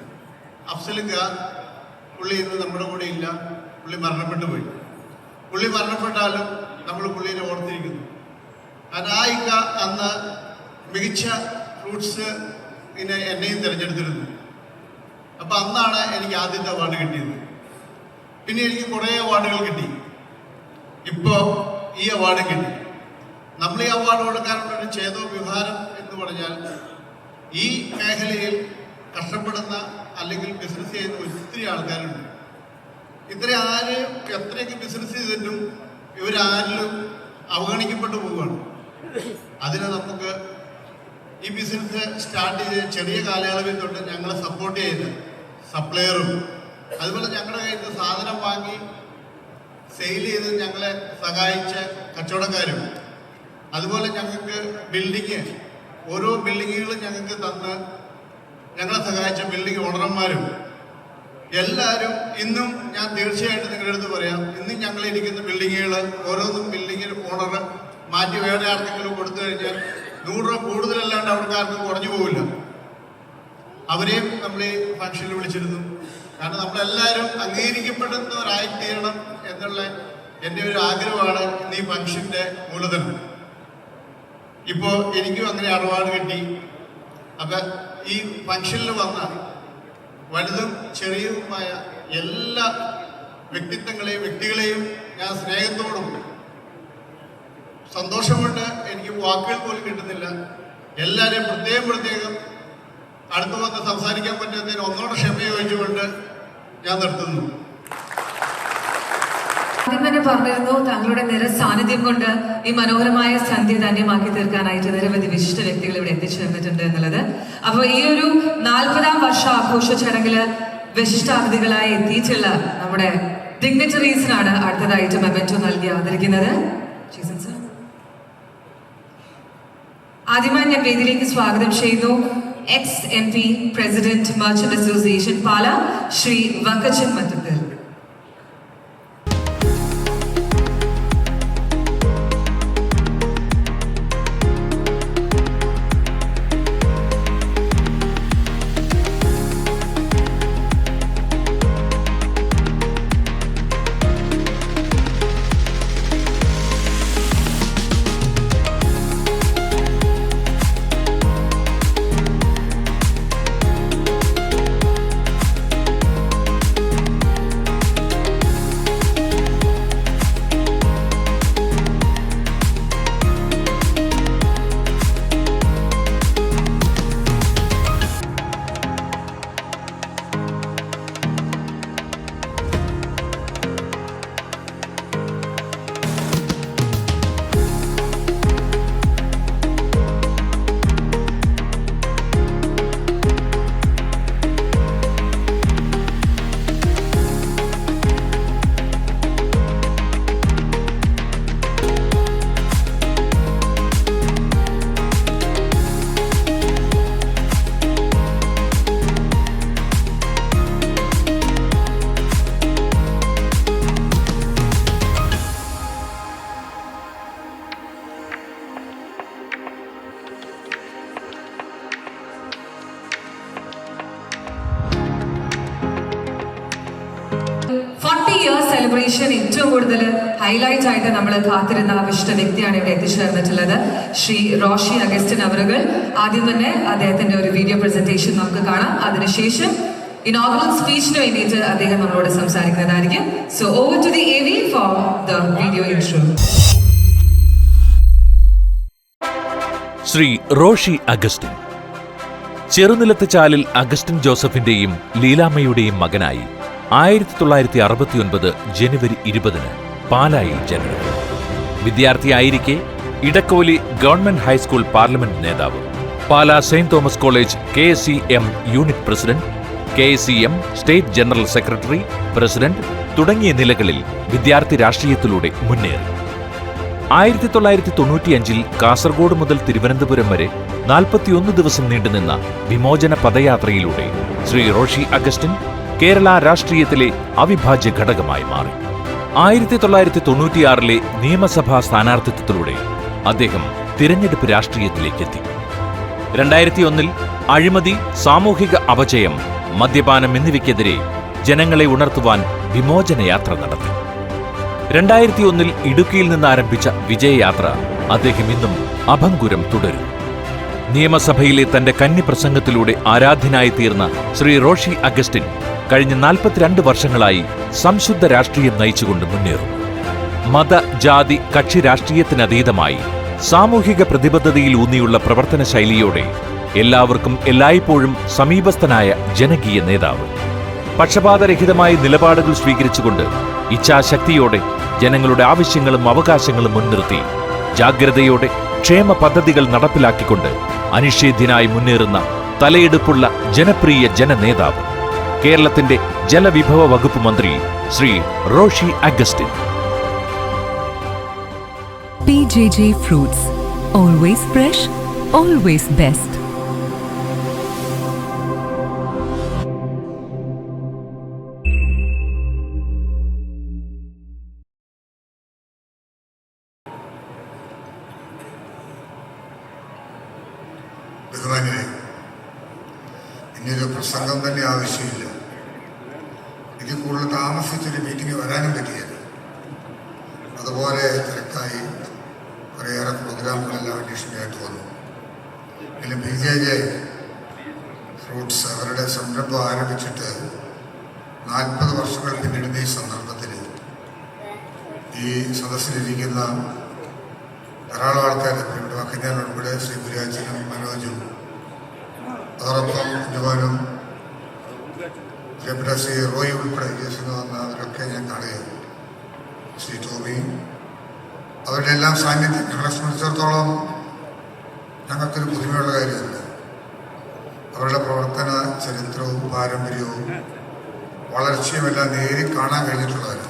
അഫ്സലിക്ക പുള്ളി ഇന്ന് നമ്മുടെ കൂടെ ഇല്ല, പുള്ളി മരണപ്പെട്ടു പോയി. പുള്ളി മരണപ്പെട്ടാലും നമ്മൾ പുള്ളിനെ ഓർത്തിരിക്കുന്നു. കാരണം ആ ഇക്ക അന്ന് മികച്ച ഫ്രൂട്ട്സ് എന്നെയും തിരഞ്ഞെടുത്തിരുന്നു. അപ്പം അന്നാണ് എനിക്ക് ആദ്യത്തെ അവാർഡ് കിട്ടിയത്. പിന്നെ എനിക്ക് കുറേ അവാർഡുകൾ കിട്ടി. ഇപ്പോൾ ഈ അവാർഡ് കിട്ടി. നമ്മൾ ഈ അവാർഡ് കൊടുക്കാനുള്ളൊരു ചേതോ വിഹാരം എന്ന് പറഞ്ഞാൽ, ഈ മേഖലയിൽ കഷ്ടപ്പെടുന്ന അല്ലെങ്കിൽ ബിസിനസ് ചെയ്യുന്ന ഒത്തിരി ആൾക്കാരുണ്ട്. എത്രയൊക്കെ ബിസിനസ് ചെയ്തിട്ടും ഇവരാരിലും അവഗണിക്കപ്പെട്ടു പോവുകയാണ്. അതിന് നമുക്ക് ഈ ബിസിനസ് സ്റ്റാർട്ട് ചെയ്ത് ചെറിയ കാലയളവിൽ തൊട്ട് ഞങ്ങളെ സപ്പോർട്ട് ചെയ്ത് സപ്ലയറും, അതുപോലെ ഞങ്ങളുടെ കയ്യിൽ നിന്ന് സാധനം വാങ്ങി സെയിൽ ചെയ്ത് ഞങ്ങളെ സഹായിച്ച കച്ചവടക്കാരും, അതുപോലെ ഞങ്ങൾക്ക് ഓരോ ബിൽഡിങ്ങുകളും ഞങ്ങൾക്ക് തന്ന് ഞങ്ങളെ സഹായിച്ച ബിൽഡിംഗ് ഓണർമാരും എല്ലാവരും ഇന്നും ഞാൻ തീർച്ചയായിട്ടും നിങ്ങളുടെ അടുത്ത് പറയാം, ഇന്നും ഞങ്ങളിരിക്കുന്ന ബിൽഡിങ്ങുകൾ ഓരോന്നും ബിൽഡിങ്ങിന് ഓണർ മാറ്റി വേറെ ആർക്കെങ്കിലും കൊടുത്തു കഴിഞ്ഞാൽ 100 രൂപ കൂടുതലല്ലാണ്ട് അവർക്കാർക്കും കുറഞ്ഞു പോകില്ല. അവരെയും നമ്മൾ ഈ ഫംഗ്ഷനിൽ വിളിച്ചിരുന്നു. കാരണം നമ്മളെല്ലാവരും അംഗീകരിക്കപ്പെടുന്നവരായി തീരണം എന്നുള്ള എൻ്റെ ഒരു ആഗ്രഹമാണ് ഇന്ന് ഈ ഫംഗ്ഷൻ്റെ മൂലധനം. ഇപ്പോൾ എനിക്കും അങ്ങനെ അവാർഡ് കിട്ടി. അപ്പം ഈ ഫംഗ്ഷനിൽ വന്ന വലുതും ചെറിയതുമായ എല്ലാ വ്യക്തികളെയും ഞാൻ സ്നേഹത്തോടും സന്തോഷം കൊണ്ട് എനിക്ക് വാക്കുകൾ പോലും കിട്ടുന്നില്ല. എല്ലാവരെയും പ്രത്യേകം അടുത്ത് വന്ന് സംസാരിക്കാൻ പറ്റുന്നതിന് ഒന്നോടെ ക്ഷമ ചോദിച്ചുകൊണ്ട് ഞാൻ നിർത്തുന്നു. ആദ്യം തന്നെ പറഞ്ഞിരുന്നു, താങ്കളുടെ സാന്നിധ്യം കൊണ്ട് ഈ മനോഹരമായ സന്ധ്യ ധന്യമാക്കി തീർക്കാനായിട്ട് നിരവധി വിശിഷ്ട വ്യക്തികൾ ഇവിടെ എത്തിച്ചേർന്നിട്ടുണ്ട് എന്നുള്ളത്. അപ്പോൾ ഈ ഒരു 40-ാം വർഷ ആഘോഷ ചടങ്ങില് വിശിഷ്ടാതിഥികളായി എത്തിയിട്ടുള്ള നമ്മുടെ ഡിഗ്നിറ്ററീസിനാണ് അടുത്തതായിട്ട് മെമന്റോ നൽകി ആദരിക്കുന്നത്. ആദ്യമായി ഞാൻ വേദിയിലേക്ക് സ്വാഗതം ചെയ്യുന്നു ex-MP പ്രസിഡന്റ് മർച്ചന്റ് അസോസിയേഷൻ പാല ശ്രീ വക്കച്ചൻ മറ്റത്തിൽ. സെലിബ്രേഷൻ ഏറ്റവും കൂടുതൽ ഹൈലൈറ്റ് ആയിട്ട് നമ്മൾ കാത്തിരുന്ന വിശിഷ്ട വ്യക്തിയാണ് ഇവിടെ എത്തിച്ചേർന്നിട്ടുള്ളത്, ശ്രീ റോഷി അഗസ്റ്റിൻ അവറുകൾ. ആദ്യം തന്നെ അദ്ദേഹത്തിന്റെ ഒരു വീഡിയോ പ്രസന്റേഷൻ നമുക്ക് കാണാം. അതിനുശേഷം ഇനോഗ്രൽ സ്പീച്ചിന് വേണ്ടിയിട്ട് അദ്ദേഹം നമ്മളോട് സംസാരിക്കുന്നതായിരിക്കും. So over to the AV for the video intro. Shri Roshy Augustine, Cherunilath Chalil Augustine ജോസഫിന്റെയും ലീലാമ്മയുടെയും മകനായി 1969 ജനുവരി 20 പാലായിൽ ജനനം. വിദ്യാർത്ഥിയായിരിക്കെ ഇടക്കോലി ഗവൺമെന്റ് ഹൈസ്കൂൾ പാർലമെന്റ് നേതാവ്, Pala saint Thomas college KSCM unit president, KSCM state general secretary, president തുടങ്ങിയ നിലകളിൽ വിദ്യാർത്ഥി രാഷ്ട്രീയത്തിലൂടെ മുന്നേറി. 1995 കാസർഗോഡ് മുതൽ തിരുവനന്തപുരം വരെ 41 ദിവസം നീണ്ടുനിന്ന വിമോചന പദയാത്രയിലൂടെ ശ്രീ റോഷി അഗസ്റ്റിൻ കേരള രാഷ്ട്രീയത്തിലെ അവിഭാജ്യ ഘടകമായി മാറി. 1996 നിയമസഭാ സ്ഥാനാർത്ഥിത്വത്തിലൂടെ അദ്ദേഹം തിരഞ്ഞെടുപ്പ് രാഷ്ട്രീയത്തിലേക്കെത്തി. 2001 അഴിമതി, സാമൂഹിക അപചയം, മദ്യപാനം എന്നിവയ്ക്കെതിരെ ജനങ്ങളെ ഉണർത്തുവാൻ വിമോചനയാത്ര നടത്തി. 2001 ഇടുക്കിയിൽ നിന്ന് ആരംഭിച്ച വിജയയാത്ര അദ്ദേഹം ഇന്നും അഭംഗുരം തുടരുന്നു. നിയമസഭയിലെ തന്റെ കന്നി പ്രസംഗത്തിലൂടെ ആരാധ്യനായി തീർന്ന ശ്രീ റോഷി അഗസ്റ്റിൻ കഴിഞ്ഞ 42 വർഷങ്ങളായി സംശുദ്ധ രാഷ്ട്രീയം നയിച്ചുകൊണ്ട് മുന്നേറുന്നു. മത, ജാതി, കക്ഷി രാഷ്ട്രീയത്തിനതീതമായി സാമൂഹിക പ്രതിബദ്ധതയിൽ ഊന്നിയുള്ള പ്രവർത്തന ശൈലിയോടെ എല്ലാവർക്കും എല്ലായ്പ്പോഴും സമീപസ്ഥനായ ജനകീയ നേതാവ്. പക്ഷപാതരഹിതമായ നിലപാടുകൾ സ്വീകരിച്ചുകൊണ്ട് ഇച്ഛാശക്തിയോടെ ജനങ്ങളുടെ ആവശ്യങ്ങളും അവകാശങ്ങളും മുൻനിർത്തി ജാഗ്രതയോടെ ക്ഷേമ പദ്ധതികൾ നടപ്പിലാക്കിക്കൊണ്ട് അനിഷേധ്യനായി മുന്നേറുന്ന തലയെടുപ്പുള്ള ജനപ്രിയ ജനനേതാവ്, കേരളത്തിന്റെ ജലവിഭവ വകുപ്പ് മന്ത്രി Shri Roshy Augustine. PJJ Fruits. Always fresh, always best. ബഹുമാന്യരെ, ഇനിയൊരു പ്രസംഗം തന്നെ ആവശ്യമില്ല. ഇതിൽ കൂടുതൽ താമസിച്ചൊരു മീറ്റിംഗ് വരാനും പറ്റിയത്. അതുപോലെ തിരക്കായി കുറേയേറെ പ്രോഗ്രാമുകളെല്ലാം അഡീഷണലായിട്ട് വന്നു. എങ്കിലും PJJ ഫ്രൂട്ട്സ് അവരുടെ സംരംഭം ആരംഭിച്ചിട്ട് 40 വർഷങ്ങൾ പിന്നിടുന്ന ഈ സന്ദർഭത്തിൽ ഈ സദസ്സിലിരിക്കുന്ന ധാരാളം ആൾക്കാർ, ഇവിടെ വക്കഞ്ഞാൻ ഉൾപ്പെടെ ശ്രീ ഗുരുരാജനും മനോജും, അതോടൊപ്പം ജവാനും പ്രിയപ്പെട്ട ശ്രീ റോയി ഉൾപ്പെടെ കേസിന് വന്നവരൊക്കെ ഞാൻ കാണുകയാണ്. ശ്രീ ടോമി, അവരുടെ എല്ലാം സാന്നിധ്യം ഞങ്ങളെ സംബന്ധിച്ചിടത്തോളം ഞങ്ങൾക്കൊരു പുതുമയുള്ള കാര്യമല്ല. അവരുടെ പ്രവർത്തന ചരിത്രവും പാരമ്പര്യവും വളർച്ചയുമെല്ലാം നേരിൽ കാണാൻ കഴിഞ്ഞിട്ടുള്ളവരാണ്.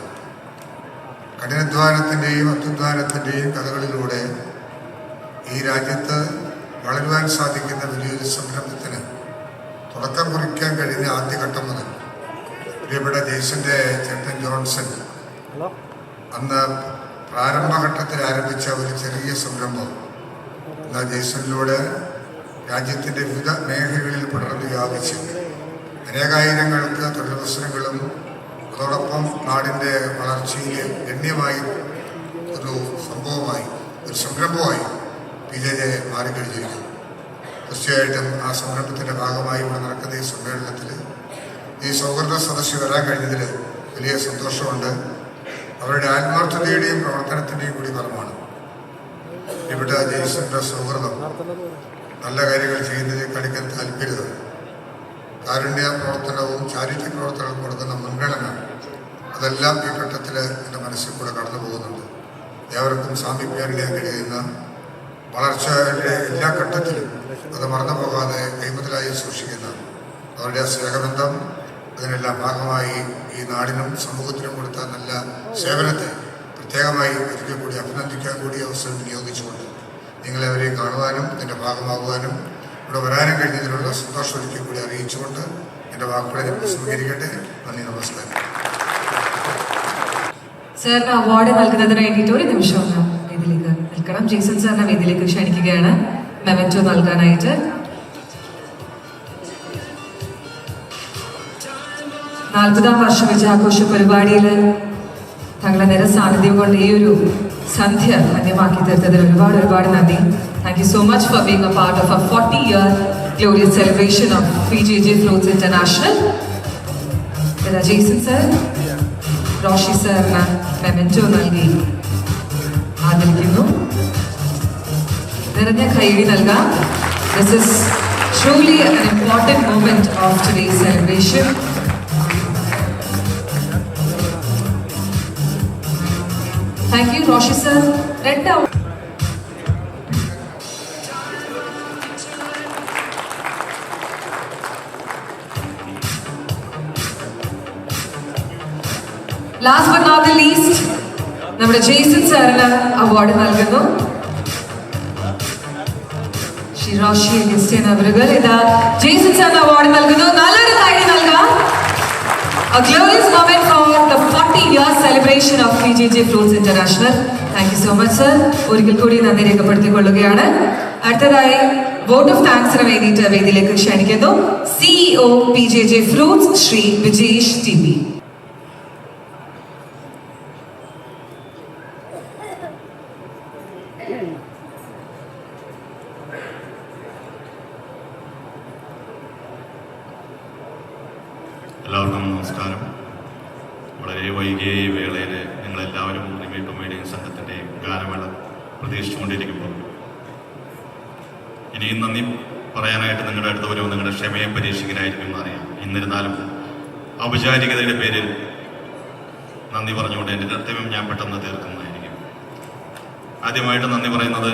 കഠിനാധ്വാനത്തിൻ്റെയും അത്യുദ്ധാനത്തിൻ്റെയും കഥകളിലൂടെ ഈ രാജ്യത്ത് വളരുവാൻ സാധിക്കുന്ന വലിയൊരു സംരംഭത്തിന് തുടക്കം കുറിക്കാൻ കഴിഞ്ഞ ആദ്യഘട്ടം മുതൽ പ്രിയപ്പെട്ട ജെയ്സന്റെ ചേട്ടൻ ജോൺസൺ അന്ന് പ്രാരംഭഘട്ടത്തിൽ ആരംഭിച്ച ഒരു ചെറിയ സംരംഭം എന്നാൽ ജെയ്സണിലൂടെ രാജ്യത്തിൻ്റെ വിവിധ മേഖലകളിൽ പടർന്നു വ്യാപിച്ച് അനേകായിരങ്ങൾക്ക് തൊഴിലവസരങ്ങളും അതോടൊപ്പം നാടിൻ്റെ വളർച്ചയിൽ ഗണ്യമായി ഒരു സംഭവമായി, ഒരു സംരംഭമായി PJJ മാറിക്കഴിഞ്ഞിരിക്കുന്നു. തീർച്ചയായിട്ടും ആ സംരംഭത്തിൻ്റെ ഭാഗമായി ഇവിടെ നടക്കുന്ന ഈ സമ്മേളനത്തിൽ ഈ സൗഹൃദ സദസ്സിൽ വരാൻ കഴിഞ്ഞതിൽ വലിയ സന്തോഷമുണ്ട്. അവരുടെ ആത്മാർത്ഥതയുടെയും പ്രവർത്തനത്തിൻ്റെയും കൂടി ഫലമാണ് ഇവിടെ ജെയ്സന്റെ സൗഹൃദം. നല്ല കാര്യങ്ങൾ ചെയ്യുന്നതിൽ കളിക്കാൻ താല്പര്യത, കാരുണ്യ പ്രവർത്തനവും ചാരിറ്റി പ്രവർത്തനവും കൊടുക്കുന്ന മുൻഗണന, അതെല്ലാം ഈ ഘട്ടത്തിൽ എൻ്റെ മനസ്സിൽ കൂടെ കടന്നു പോകുന്നുണ്ട്. ഏവർക്കും സാമീപ്യമറിയാൻ കഴിയുന്ന വളർച്ചയുടെ എല്ലാ ഘട്ടത്തിലും അത് മറന്നു പോകാതെ കൈമുതലായി സൂക്ഷിക്കുന്ന അവരുടെ സ്നേഹബന്ധം, അതിനെല്ലാം ഭാഗമായി ഈ നാടിനും സമൂഹത്തിനും കൊടുത്ത നല്ല സേവനത്തെ പ്രത്യേകമായി ഒരിക്കൽ കൂടി അഭിനന്ദിക്കാൻ കൂടി അവസരം വിനിയോഗിച്ചുകൊണ്ട് നിങ്ങളെവരെ കാണുവാനും ഇതിൻ്റെ ഭാഗമാകുവാനും ഇവിടെ വരാനും കഴിഞ്ഞതിനുള്ള സന്തോഷം ഒരിക്കൽ കൂടി അറിയിച്ചുകൊണ്ട് എൻ്റെ വാക്കുകളെ ഞാൻ സ്വീകരിക്കട്ടെ. നന്ദി, നമസ്കാരം. സാറിന് അവാർഡ് നൽകുന്നതിന് വേണ്ടിയിട്ട് ഒരു നിമിഷം ഒന്ന് വേദിയിലേക്ക് നിൽക്കണം. ജെയ്സൺ സാറിനെ വേദിയിലേക്ക് ക്ഷണിക്കുകയാണ് മെമന്റോ നൽകാനായിട്ട്. 40ാം വർഷ വിജയാഘോഷ പരിപാടിയിൽ തങ്ങളുടെ നിര സാന്നിധ്യം കൊണ്ട് ഈ ഒരു സന്ധ്യ ധന്യമാക്കി തീർത്തതിന് ഒരുപാട് നന്ദി. Thank you so much for being a part of a 40-year glorious celebration of PJJ Fruits International. Jason sir, Roshy സാറിന് മെമന്റോ നൽകി ആദരിക്കുന്നു. നിറഞ്ഞ കൈയടി നൽകാം. This is Truly an important moment of today's celebration. Thank you, Roshi sir. Red out. Last but not the least, നമ്മുടെ Jason സാറിന് award നൽകുന്നു. Shri Roshy Augustine അവരുകൾ ഇതാ ജെയ്സൺ സാറിന് അവാർഡ് നൽകുന്നു. നല്ലൊരു കൈ നൽകാം. A glorious moment for the 40-year celebration of PJJ Fruits International. Thank you so much, sir. ഒരിക്കൽ കൂടി നന്ദി രേഖപ്പെടുത്തിക്കൊള്ളുകയാണ്. അടുത്തതായി വോട്ട് ഓഫ് താങ്ക്സിന് വേണ്ടിയിട്ട് വേദിയിലേക്ക് ക്ഷണിക്കുന്നു CEO PJJ Fruits Shri Vijesh TP. എല്ലാവർക്കും നമസ്കാരം. വളരെ വൈകിയ ഈ വേളയിൽ നിങ്ങളെല്ലാവരും റിമി കൊമേഡിയൻ സംഘത്തിൻ്റെ ഗാനമേള പ്രതീക്ഷിച്ചുകൊണ്ടിരിക്കുമ്പോൾ ഇനിയും നന്ദി പറയാനായിട്ട് നിങ്ങളുടെ അടുത്ത് വരുമ്പോൾ നിങ്ങളുടെ ക്ഷമയെ പരീക്ഷിക്കാനായിരിക്കും എന്നറിയാം. എന്നിരുന്നാലും ഔപചാരികതയുടെ പേരിൽ നന്ദി പറഞ്ഞുകൊണ്ട് എൻ്റെ കർത്തവ്യം ഞാൻ പെട്ടെന്ന് തീർക്കുന്നതായിരിക്കും. ആദ്യമായിട്ട് നന്ദി പറയുന്നത്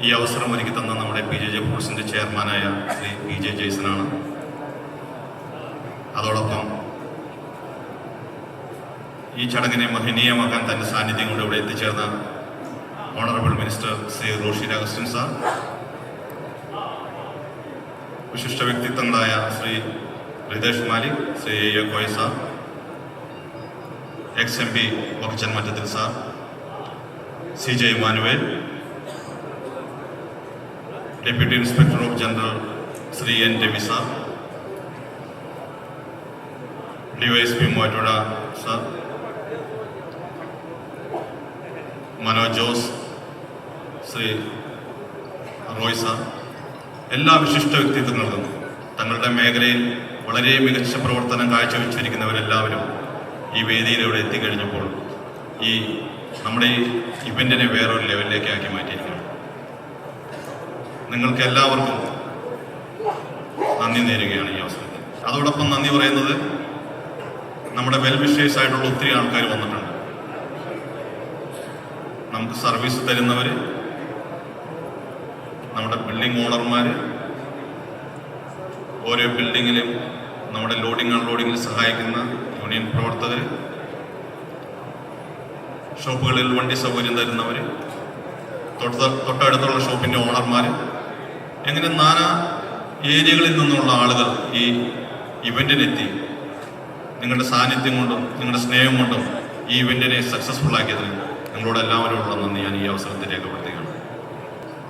ഈ അവസരം ഒരുക്കി തന്ന നമ്മുടെ PJJ ഫ്രൂട്ട്സിൻ്റെ ചെയർമാനായ ശ്രീ PJ ജെയ്സനാണ്. അതോടൊപ്പം ഈ ചടങ്ങിനെ മഹനീയമാക്കാൻ തൻ്റെ സാന്നിധ്യം കൊണ്ട് ഇവിടെ എത്തിച്ചേർന്ന honourable minister Shri Roshy Augustine sir, വിശിഷ്ട വ്യക്തിത്വങ്ങളായ Shri Ritesh Malik, Shri Koya sir, ex-MP Vakkachan Mattathil sir, CJ Emmanuel, deputy inspector of general Shri N Ravi sir, DYSP Muvattupuzha sir, Manoj Jose, Shri Roy sir, എല്ലാ വിശിഷ്ട വ്യക്തിത്വങ്ങൾക്കും തങ്ങളുടെ മേഖലയിൽ വളരെ മികച്ച പ്രവർത്തനം കാഴ്ചവെച്ചിരിക്കുന്നവരെല്ലാവരും ഈ വേദിയിലൂടെ എത്തിക്കഴിഞ്ഞപ്പോൾ ഈ നമ്മുടെ ഈ ഇവൻറ്റിനെ വേറൊരു ലെവലിലേക്ക് ആക്കി മാറ്റിയിരിക്കണം. നിങ്ങൾക്ക് എല്ലാവർക്കും നന്ദി നേരുകയാണ് ഈ അവസരത്തിൽ. അതോടൊപ്പം നന്ദി പറയുന്നത് നമ്മുടെ വെൽ വിഷേഴ്സ് ആയിട്ടുള്ള ഒത്തിരി ആൾക്കാർ വന്നിട്ടുണ്ട്. നമുക്ക് സർവീസ് തരുന്നവർ, നമ്മുടെ ബിൽഡിംഗ് ഓണർമാർ, ഓരോ ബിൽഡിങ്ങിലും നമ്മുടെ ലോഡിംഗ് അൺലോഡിങ്ങിൽ സഹായിക്കുന്ന യൂണിയൻ പ്രവർത്തകർ, ഷോപ്പുകളിൽ വണ്ടി സൗകര്യം തരുന്നവർ, തൊട്ടടുത്തുള്ള ഷോപ്പിൻ്റെ ഓണർമാർ, എങ്ങനെ നാനാ ഏരിയകളിൽ നിന്നുള്ള ആളുകൾ ഈ ഇവൻറ്റിനെത്തി നിങ്ങളുടെ സാന്നിധ്യം കൊണ്ടും നിങ്ങളുടെ സ്നേഹം കൊണ്ടും ഈ ഇവൻറ്റിനെ സക്സസ്ഫുൾ ആക്കിയതിന് നിങ്ങളോട് എല്ലാവരോടുള്ള നന്ദി ഞാൻ ഈ അവസരത്തിൽ രേഖപ്പെടുത്തുകയാണ്.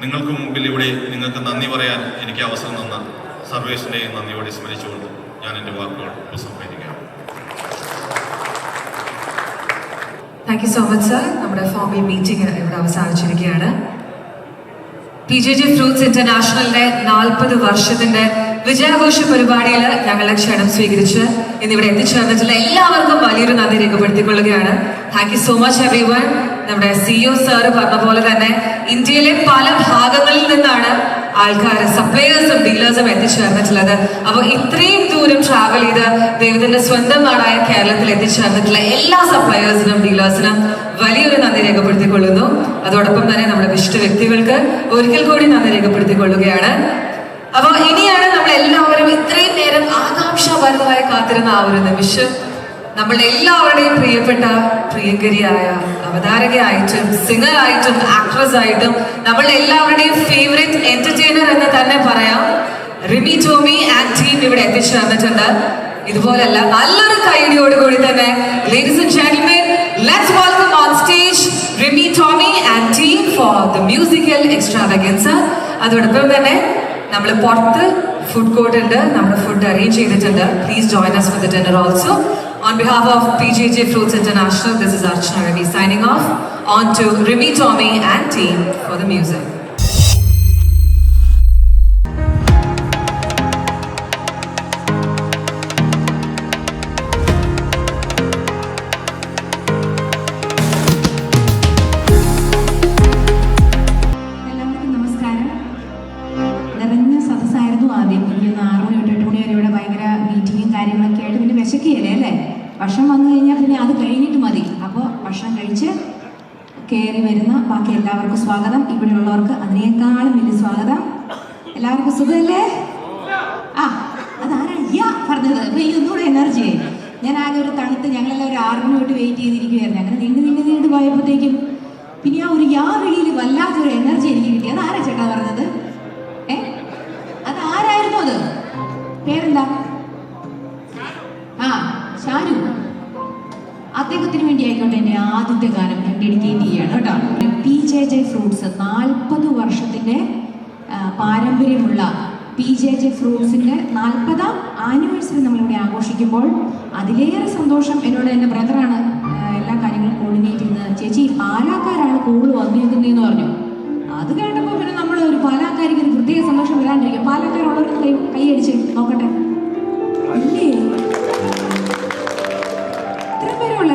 നിങ്ങൾക്ക് മുമ്പിൽ ഇവിടെ നിങ്ങൾക്ക് നന്ദി പറയാൻ എനിക്ക് അവസരം തന്ന സർവേസിനെയും നന്ദിയോടെ സ്മരിച്ചുകൊണ്ട് ഞാൻ എൻ്റെ വാക്കുകൾ ഉപസംഹരിക്കുകയാണ്. Thank you so much sir. നമ്മുടെ ഫോർമൽ മീറ്റിംഗ് ഇവിടെ അവസാനിച്ചിരിക്കുകയാണ്. PJJ ഫ്രൂട്ട്സ് ഇന്റർനാഷണലിന്റെ 40 വർഷത്തിന്റെ വിജയാഘോഷ പരിപാടിയിൽ ഞങ്ങളെ ക്ഷണം സ്വീകരിച്ച് ഇന്നിവിടെ എത്തിച്ചേർന്നിട്ടുള്ള എല്ലാവർക്കും വലിയൊരു നന്ദി രേഖപ്പെടുത്തിക്കൊള്ളുകയാണ്. Thank you so much everyone. നമ്മുടെ CEO സാർ പറഞ്ഞ പോലെ തന്നെ ഇന്ത്യയിലെ പല ഭാഗങ്ങളിൽ നിന്നാണ് ആൾക്കാർ, സപ്ലയേഴ്സും ഡീലേഴ്സും എത്തിച്ചേർന്നിട്ടുള്ളത്. അപ്പോൾ ഇത്രയും ദൂരം ട്രാവൽ ചെയ്ത് ദൈവത്തിന്റെ സ്വന്തം നാടായ കേരളത്തിൽ എത്തിച്ചേർന്നിട്ടുള്ള എല്ലാ സപ്ലയേഴ്സിനും ഡീലേഴ്സിനും വലിയൊരു നന്ദി രേഖപ്പെടുത്തിക്കൊള്ളുന്നു. അതോടൊപ്പം തന്നെ നമ്മുടെ വിശിഷ്ട വ്യക്തികൾക്ക് ഒരിക്കൽ കൂടി നന്ദി രേഖപ്പെടുത്തിക്കൊള്ളുകയാണ്. അപ്പോൾ ഇനിയാണ് നമ്മൾ എല്ലാവരും ഇത്രയും നേരം ആകാംക്ഷാഭരിതമായി കാത്തിരുന്ന ആ ഒരു നിമിഷം. നമ്മളുടെ എല്ലാവരുടെയും പ്രിയപ്പെട്ട പ്രിയങ്കരിയായ അവതാരകയായിട്ടും സിംഗറായിട്ടും ആക്ട്രസ് ആയിട്ടും നമ്മളുടെ എല്ലാവരുടെയും ഫേവറേറ്റ് എന്റർടൈനർ എന്ന് തന്നെ പറയാം, റിമി ടോമി ആൻഡ് ടീം ഇവിടെ എത്തിച്ചേർന്നിട്ടുണ്ട്. ഇതുപോലല്ല നല്ലൊരു കൈയടിയോടുകൂടി തന്നെ ladies and gentlemen, let's welcome on stage Rimi Tomy and team for the musical extravaganza. അതോടൊപ്പം തന്നെ നമ്മൾ പുറത്ത് ഫുഡ് കോർട്ട് ഉണ്ട്, നമ്മൾ ഫുഡ് അറേഞ്ച് ചെയ്തിട്ടുണ്ട്. Please join us for the dinner also. On behalf of PJJ Fruits International, this is Archana Ravi signing off. On to Rimi Tommy and team for the music. എല്ലാവർക്കും നമസ്കാരം. നിറഞ്ഞ സദസ്സായിരുന്നു വിശക്കുകയല്ലേ അല്ലേ? ഭക്ഷണം വന്നു കഴിഞ്ഞാൽ പിന്നെ അത് കഴിഞ്ഞിട്ട് മതി. അപ്പോൾ ഭക്ഷണം കഴിച്ച് കയറി വരുന്ന ബാക്കി എല്ലാവർക്കും സ്വാഗതം. ഇവിടെയുള്ളവർക്ക് അതിനേക്കാളും വലിയ സ്വാഗതം. എല്ലാവർക്കും സുഖമല്ലേ? ആ, അതാരാ പറഞ്ഞത്? അപ്പോൾ ഈ ഒന്നുകൂടെ എനർജിയായി. ഞാൻ ആകെ ഒരു തണുത്ത് ഞങ്ങളെല്ലാം ഒരു 6 മിനിറ്റ് വെയിറ്റ് ചെയ്തിരിക്കുമായിരുന്നു. അങ്ങനെ നീണ്ടു പോയപ്പോഴത്തേക്കും പിന്നെ ആ ഒരു വിളിയിൽ വല്ലാത്തൊരു എനർജി എനിക്ക് കിട്ടി. അത് ആരാ ചേട്ടാ പറഞ്ഞത്? അത് ആരായിരുന്നു? അത് പേരെന്താ? ഷാരു. അദ്ദേഹത്തിന് വേണ്ടി ആയിക്കോട്ടെ എൻ്റെ ആദ്യത്തെ ഗാനം ഞാൻ ഡെഡിക്കേറ്റ് ചെയ്യാണ് കേട്ടോ. PJJ ഫ്രൂട്ട്സ് 40 വർഷത്തിൻ്റെ പാരമ്പര്യമുള്ള PJJ ഫ്രൂട്ട്സിൻ്റെ 40ാം ആനിവേഴ്സറി നമ്മളിവിടെ ആഘോഷിക്കുമ്പോൾ അതിലേറെ സന്തോഷം എന്നോട് എൻ്റെ ബ്രദറാണ് എല്ലാ കാര്യങ്ങളും കോർഡിനേറ്റ് ചെയ്യുന്നത്. ചേച്ചി പാലാക്കാരാണ് കൂടുതൽ വന്നിരിക്കുന്നതെന്ന് പറഞ്ഞു. അത് കേട്ടപ്പോൾ പിന്നെ നമ്മൾ ഒരു പാലാക്കാരിക്ക് ഒരു പ്രത്യേക സന്തോഷം വരാണ്ടിരിക്കും. പാലാക്കാരുള്ളവർക്ക് കൈയടിച്ച് നോക്കട്ടെ. ഇല്ലേ? ഇത്രയും പേരുള്ള